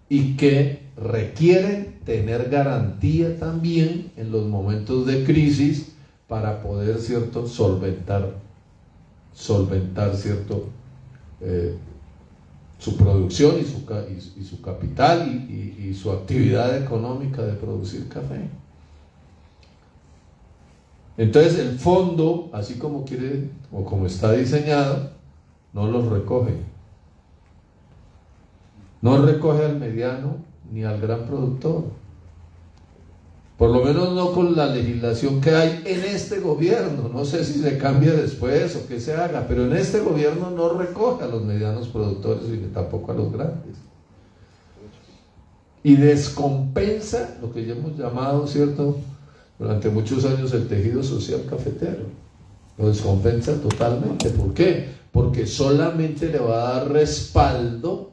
S8: y que requieren tener garantía también en los momentos de crisis para poder, ¿cierto?, solventar, ¿cierto?, su producción y su capital y su actividad económica de producir café. Entonces el fondo, así como quiere o como está diseñado, no los recoge. No recoge al mediano ni al gran productor. Por lo menos no con la legislación que hay en este gobierno. No sé si se cambia después o qué se haga, pero en este gobierno no recoge a los medianos productores y tampoco a los grandes. Y descompensa lo que ya hemos llamado, ¿cierto?, durante muchos años el tejido social cafetero. Lo descompensa totalmente. ¿Por qué? Porque solamente le va a dar respaldo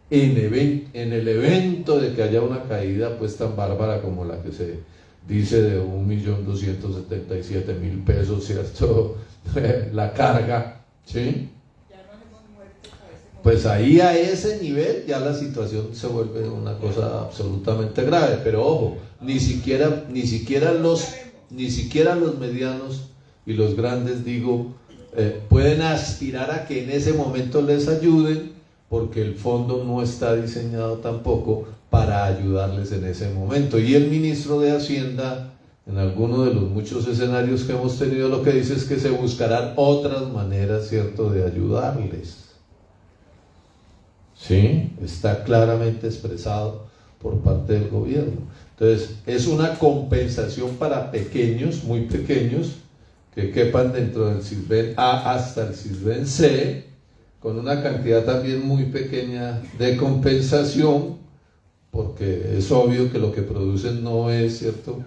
S8: en el evento de que haya una caída pues tan bárbara como la que se dice de 1.277.000 pesos, ¿cierto? La carga, ¿sí? Pues ahí a ese nivel ya la situación se vuelve una cosa absolutamente grave. Pero ojo, ni siquiera los medianos y los grandes, digo, pueden aspirar a que en ese momento les ayuden, porque el fondo no está diseñado tampoco para ayudarles en ese momento. Y el ministro de Hacienda, en alguno de los muchos escenarios que hemos tenido, lo que dice es que se buscarán otras maneras, ¿cierto?, de ayudarles. ¿Sí? Está claramente expresado por parte del gobierno. Entonces, es una compensación para pequeños, muy pequeños, que quepan dentro del CISBEN A hasta el CISBEN C, con una cantidad también muy pequeña de compensación, porque es obvio que lo que producen no es, ¿cierto?,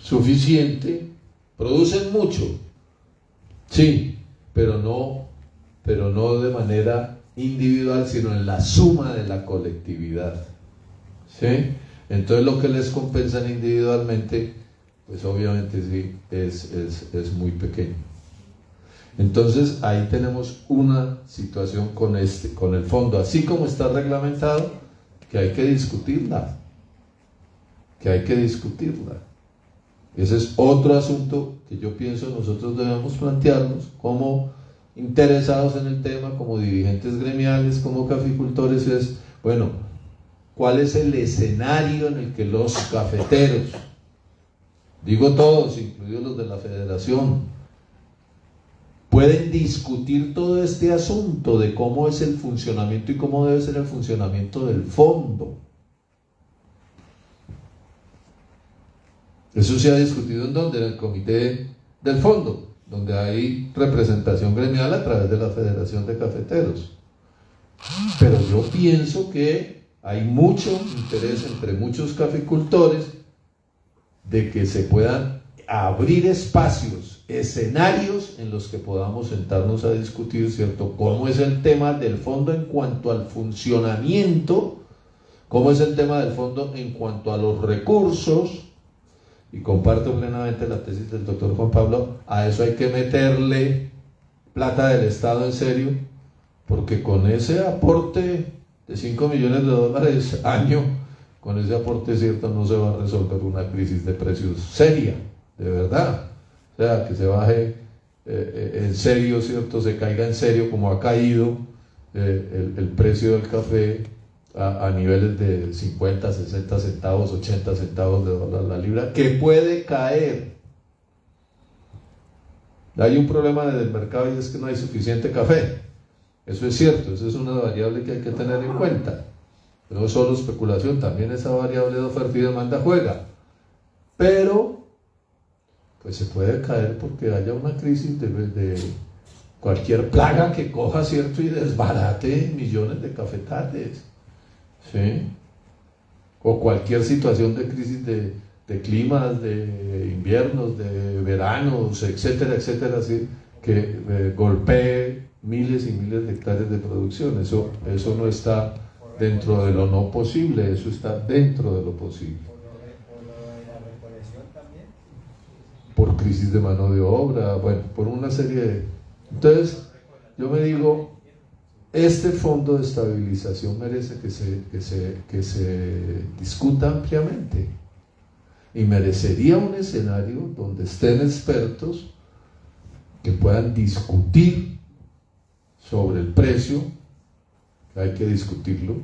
S8: suficiente. Producen mucho, sí, pero no de manera individual, sino en la suma de la colectividad, ¿sí? Entonces lo que les compensan individualmente, pues obviamente sí, es muy pequeño. Entonces ahí tenemos una situación con el fondo, así como está reglamentado, que hay que discutirla. Ese es otro asunto que yo pienso nosotros debemos plantearnos como interesados en el tema, como dirigentes gremiales, como caficultores, es, bueno, ¿cuál es el escenario en el que los cafeteros, digo todos, incluidos los de la federación, pueden discutir todo este asunto de cómo es el funcionamiento y cómo debe ser el funcionamiento del fondo? Eso se ha discutido ¿en dónde? En el comité del fondo, donde hay representación gremial a través de la Federación de Cafeteros. Pero yo pienso que hay mucho interés entre muchos caficultores de que se puedan abrir espacios, escenarios en los que podamos sentarnos a discutir, ¿cierto?, cómo es el tema del fondo en cuanto al funcionamiento, cómo es el tema del fondo en cuanto a los recursos. Y comparto plenamente la tesis del doctor Juan Pablo, a eso hay que meterle plata del Estado en serio, porque con ese aporte de $5 millones año, con ese aporte, cierto, no se va a resolver una crisis de precios seria, de verdad. O sea, que se baje en serio, cierto, se caiga en serio como ha caído el precio del café a niveles de 50, 60 centavos, 80 centavos de dólar la libra, que puede caer. Hay un problema en el mercado y es que no hay suficiente café. Eso es cierto, eso es una variable que hay que tener en cuenta. No solo especulación, también esa variable de oferta y demanda juega. Pero, pues se puede caer porque haya una crisis de cualquier plaga que coja, cierto, y desbarate millones de cafetales. ¿Sí? O cualquier situación de crisis de climas, de inviernos, de veranos, etcétera, etcétera, así, que golpee miles y miles de hectáreas de producción. Eso no está dentro de lo no posible, eso está dentro de lo posible. Por crisis de mano de obra, bueno, por una serie de... Entonces, yo me digo, este fondo de estabilización merece que se discuta ampliamente y merecería un escenario donde estén expertos que puedan discutir sobre el precio, que hay que discutirlo,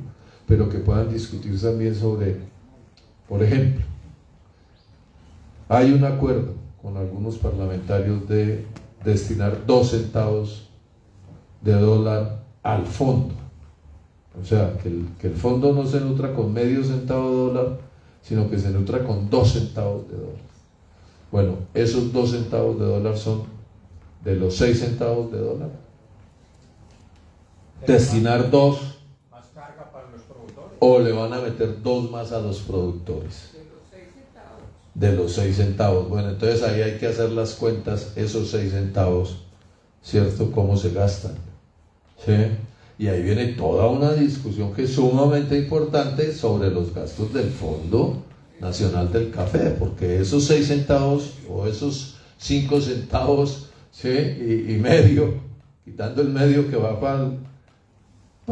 S8: pero que puedan discutir también sobre, por ejemplo, hay un acuerdo con algunos parlamentarios de destinar 2 centavos de dólar al fondo, o sea, que el fondo no se nutra con medio centavo de dólar, sino que se nutra con 2 centavos de dólar. Bueno, esos 2 centavos de dólar son de los 6 centavos de dólar. Destinar 2,
S9: más carga para los productores,
S8: o le van a meter 2 más a los productores. de los 6 centavos. Bueno, entonces ahí hay que hacer las cuentas, esos 6 centavos, ¿cierto? ¿Cómo se gastan? ¿Sí? Y ahí viene toda una discusión que es sumamente importante sobre los gastos del Fondo Nacional del Café, porque esos 6 centavos o esos 5 centavos, ¿sí? y medio, quitando el medio que va para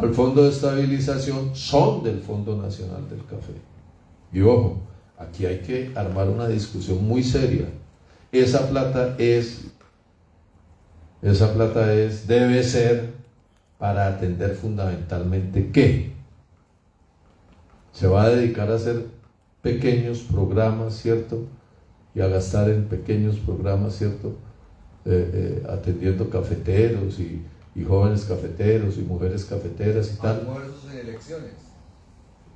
S8: el Fondo de Estabilización, son del Fondo Nacional del Café. Y ojo, aquí hay que armar una discusión muy seria. Esa plata debe ser para atender fundamentalmente ¿qué? Se va a dedicar a hacer pequeños programas, ¿cierto? Y a gastar en pequeños programas, ¿cierto? Atendiendo cafeteros y jóvenes cafeteros y mujeres cafeteras y tal.
S9: Almuerzos en elecciones.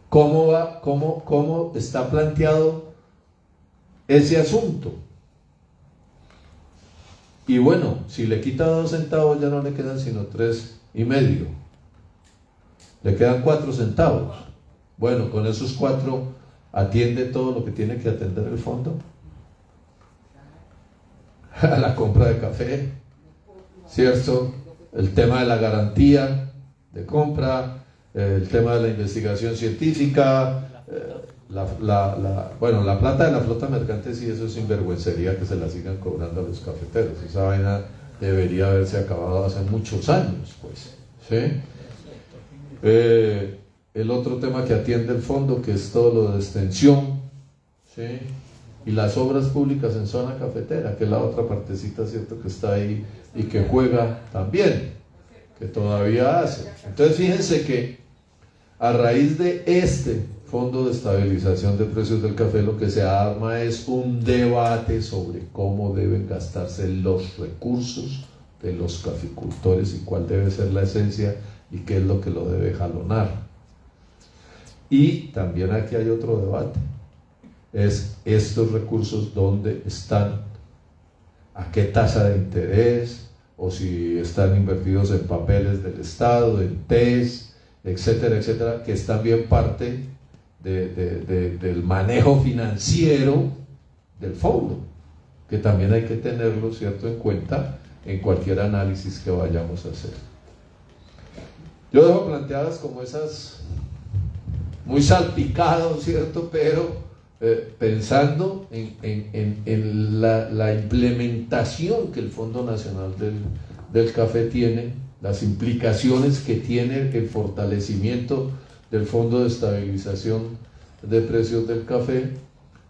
S8: ¿Cómo está planteado ese asunto? Y bueno, si le quita 2 centavos ya no le quedan sino 3,5. Le quedan 4 centavos. Bueno, con esos 4 atiende todo lo que tiene que atender el fondo. La compra de café, ¿cierto? El tema de la garantía de compra, el tema de la investigación científica, la plata de la flota mercante, sí, eso es sinvergüencería que se la sigan cobrando a los cafeteros. Esa vaina debería haberse acabado hace muchos años, pues, ¿sí? El otro tema que atiende el fondo, que es todo lo de extensión, ¿sí? Y las obras públicas en zona cafetera, que es la otra partecita, ¿cierto?, que está ahí y que juega también, que todavía hace. Entonces fíjense que a raíz de este Fondo de Estabilización de Precios del Café, lo que se arma es un debate sobre cómo deben gastarse los recursos de los caficultores y cuál debe ser la esencia y qué es lo que lo debe jalonar. Y también aquí hay otro debate, es estos recursos dónde están, a qué tasa de interés, o si están invertidos en papeles del Estado, en TES, etcétera, etcétera, que es también parte del manejo financiero del fondo, que también hay que tenerlo, ¿cierto?, en cuenta en cualquier análisis que vayamos a hacer. Yo dejo planteadas como esas, muy salpicados, ¿cierto?, pero pensando en la implementación que el Fondo Nacional del Café tiene, las implicaciones que tiene el fortalecimiento del Fondo de Estabilización de Precios del Café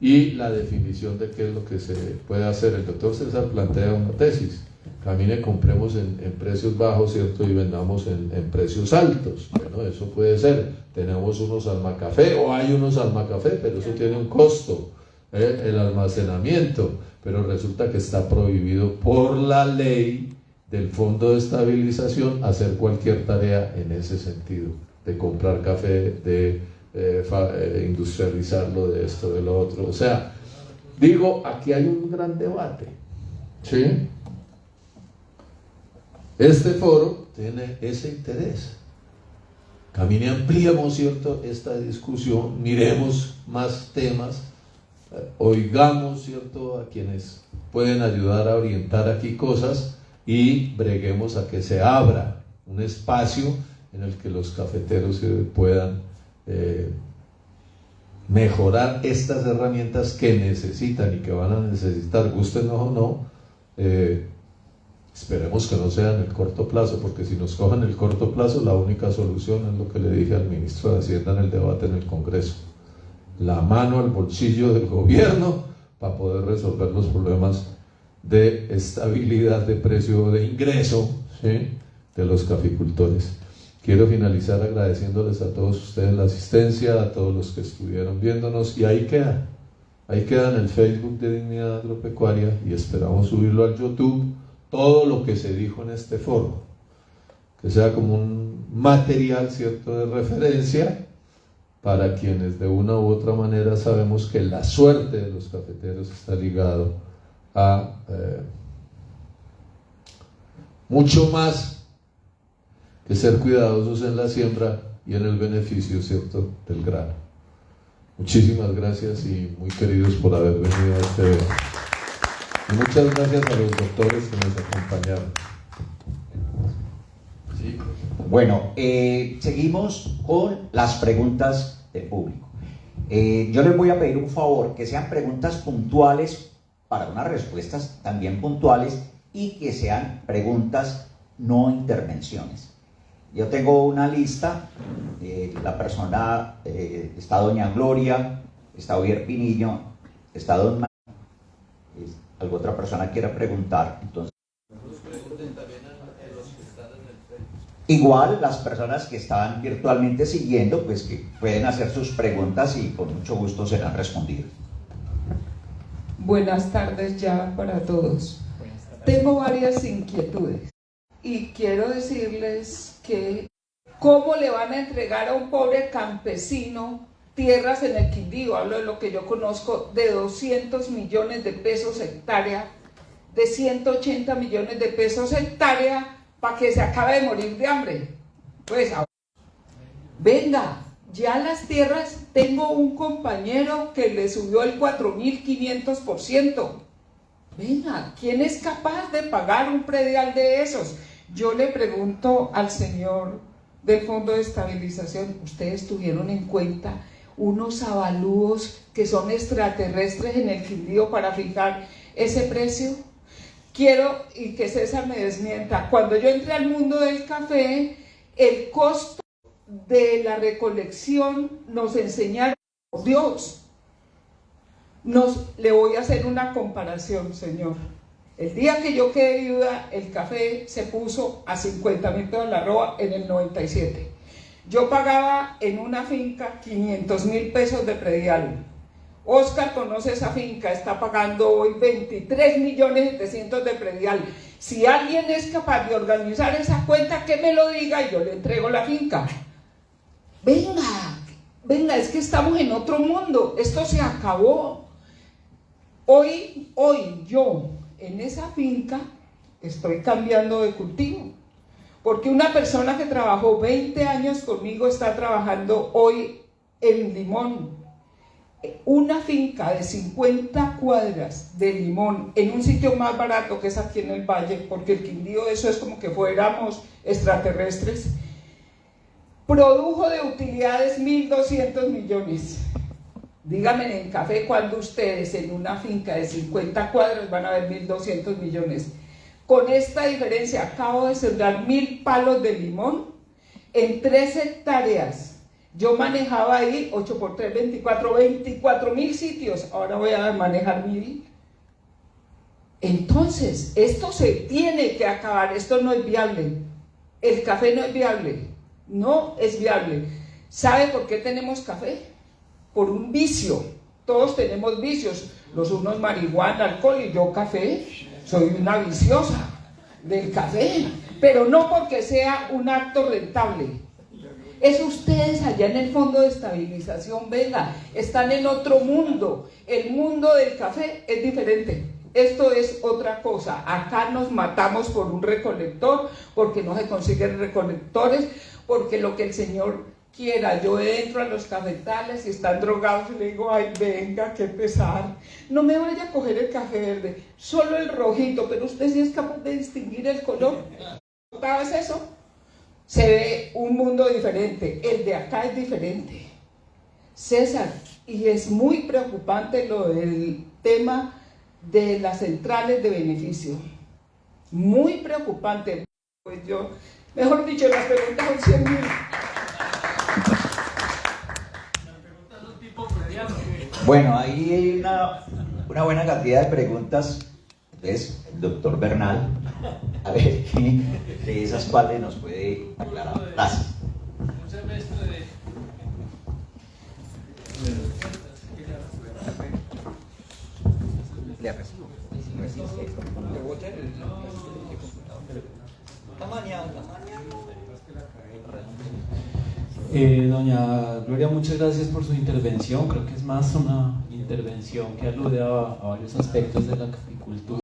S8: y la definición de qué es lo que se puede hacer. El doctor César plantea una tesis: camine, compremos en precios bajos, ¿cierto?, y vendamos en precios altos. Bueno, eso puede ser. Tenemos unos almacafé, o hay unos almacafé, pero eso tiene un costo, el almacenamiento, pero resulta que está prohibido por la ley del Fondo de Estabilización hacer cualquier tarea en ese sentido, de comprar café, de industrializarlo, de esto, de lo otro. O sea, digo, aquí hay un gran debate, ¿sí? Este foro tiene ese interés. Camine, ampliemos, ¿cierto?, esta discusión, miremos más temas, oigamos, ¿cierto?, a quienes pueden ayudar a orientar aquí cosas y breguemos a que se abra un espacio en el que los cafeteros puedan mejorar estas herramientas que necesitan y que van a necesitar, gusten o no. Esperemos que no sea en el corto plazo, porque si nos cojan el corto plazo, la única solución es lo que le dije al ministro de Hacienda en el debate en el Congreso: la mano al bolsillo del gobierno para poder resolver los problemas de estabilidad de precio, de ingreso, ¿sí?, de los caficultores. Quiero finalizar agradeciéndoles a todos ustedes la asistencia, a todos los que estuvieron viéndonos, y ahí queda en el Facebook de Dignidad Agropecuaria, y esperamos subirlo al YouTube, todo lo que se dijo en este foro, que sea como un material, ¿cierto?, de referencia para quienes de una u otra manera sabemos que la suerte de los cafeteros está ligado a mucho más que ser cuidadosos en la siembra y en el beneficio, ¿cierto?, del grano. Muchísimas gracias y muy queridos por haber venido a este evento. Y muchas gracias a los doctores que nos acompañaron. Sí.
S5: Bueno, seguimos con las preguntas del público. Yo les voy a pedir un favor, que sean preguntas puntuales para unas respuestas también puntuales y que sean preguntas, no intervenciones. Yo tengo una lista, la persona, está doña Gloria, está Javier Pinillo, está don Manuel, alguna otra persona quiera preguntar, entonces. Igual las personas que estaban virtualmente siguiendo, pues que pueden hacer sus preguntas y con mucho gusto serán respondidas.
S2: Buenas tardes ya para todos. Tengo varias inquietudes y quiero decirles que ¿cómo le van a entregar a un pobre campesino tierras en el Quindío? Hablo de lo que yo conozco, de 200 millones de pesos hectárea, de 180 millones de pesos hectárea, para que se acabe de morir de hambre. Pues, venga, ya las tierras, tengo un compañero que le subió el 4.500%. Venga, ¿quién es capaz de pagar un predial de esos? Yo le pregunto al señor del Fondo de Estabilización, ¿ustedes tuvieron en cuenta unos avalúos que son extraterrestres en el Quindío para fijar ese precio? Quiero, y que César me desmienta, cuando yo entré al mundo del café, el costo de la recolección nos enseñaron, Dios, le voy a hacer una comparación, señor. El día que yo quedé viuda, el café se puso a 50.000 pesos la roa en el 97. Yo pagaba en una finca 500.000 pesos de predial. Oscar conoce esa finca, está pagando hoy 23.700.000 de predial. Si alguien es capaz de organizar esa cuenta, que me lo diga y yo le entrego la finca. Venga, es que estamos en otro mundo, esto se acabó. Hoy yo en esa finca estoy cambiando de cultivo, porque una persona que trabajó 20 años conmigo está trabajando hoy en limón. Una finca de 50 cuadras de limón en un sitio más barato que es aquí en el Valle, porque el Quindío, eso es como que fuéramos extraterrestres, produjo de utilidades 1.200 millones. Díganme en café cuando ustedes en una finca de 50 cuadras van a ver 1.200 millones. Con esta diferencia, acabo de sembrar 1.000 palos de limón en 3 hectáreas. Yo manejaba ahí 8 por 3, 24.000 sitios, ahora voy a manejar 1.000. Entonces, esto se tiene que acabar, esto no es viable. El café no es viable, no es viable. ¿Sabe por qué tenemos café? Por un vicio, todos tenemos vicios, los unos marihuana, alcohol y yo café, soy una viciosa del café, pero no porque sea un acto rentable. Es ustedes allá en el Fondo de Estabilización, venga, están en otro mundo. El mundo del café es diferente. Esto es otra cosa. Acá nos matamos por un recolector, porque no se consiguen recolectores, porque lo que el señor quiera. Yo entro a los cafetales y están drogados y le digo, ay, venga, qué pesar. No me vaya a coger el café verde, solo el rojito, pero usted sí es capaz de distinguir el color. ¿Sabes eso? Se ve un mundo diferente, el de acá es diferente. César, y es muy preocupante lo del tema de las centrales de beneficio. Muy preocupante. Pues yo, mejor dicho, las preguntas son 100.000.
S5: Bueno, ahí hay una buena cantidad de preguntas. Entonces, el doctor Bernal, a ver qué de esas cuales nos puede aclarar. Gracias.
S9: Un semestre de...
S10: Doña Gloria, muchas gracias por su intervención. Creo que es más una intervención que alude a varios aspectos de la caficultura.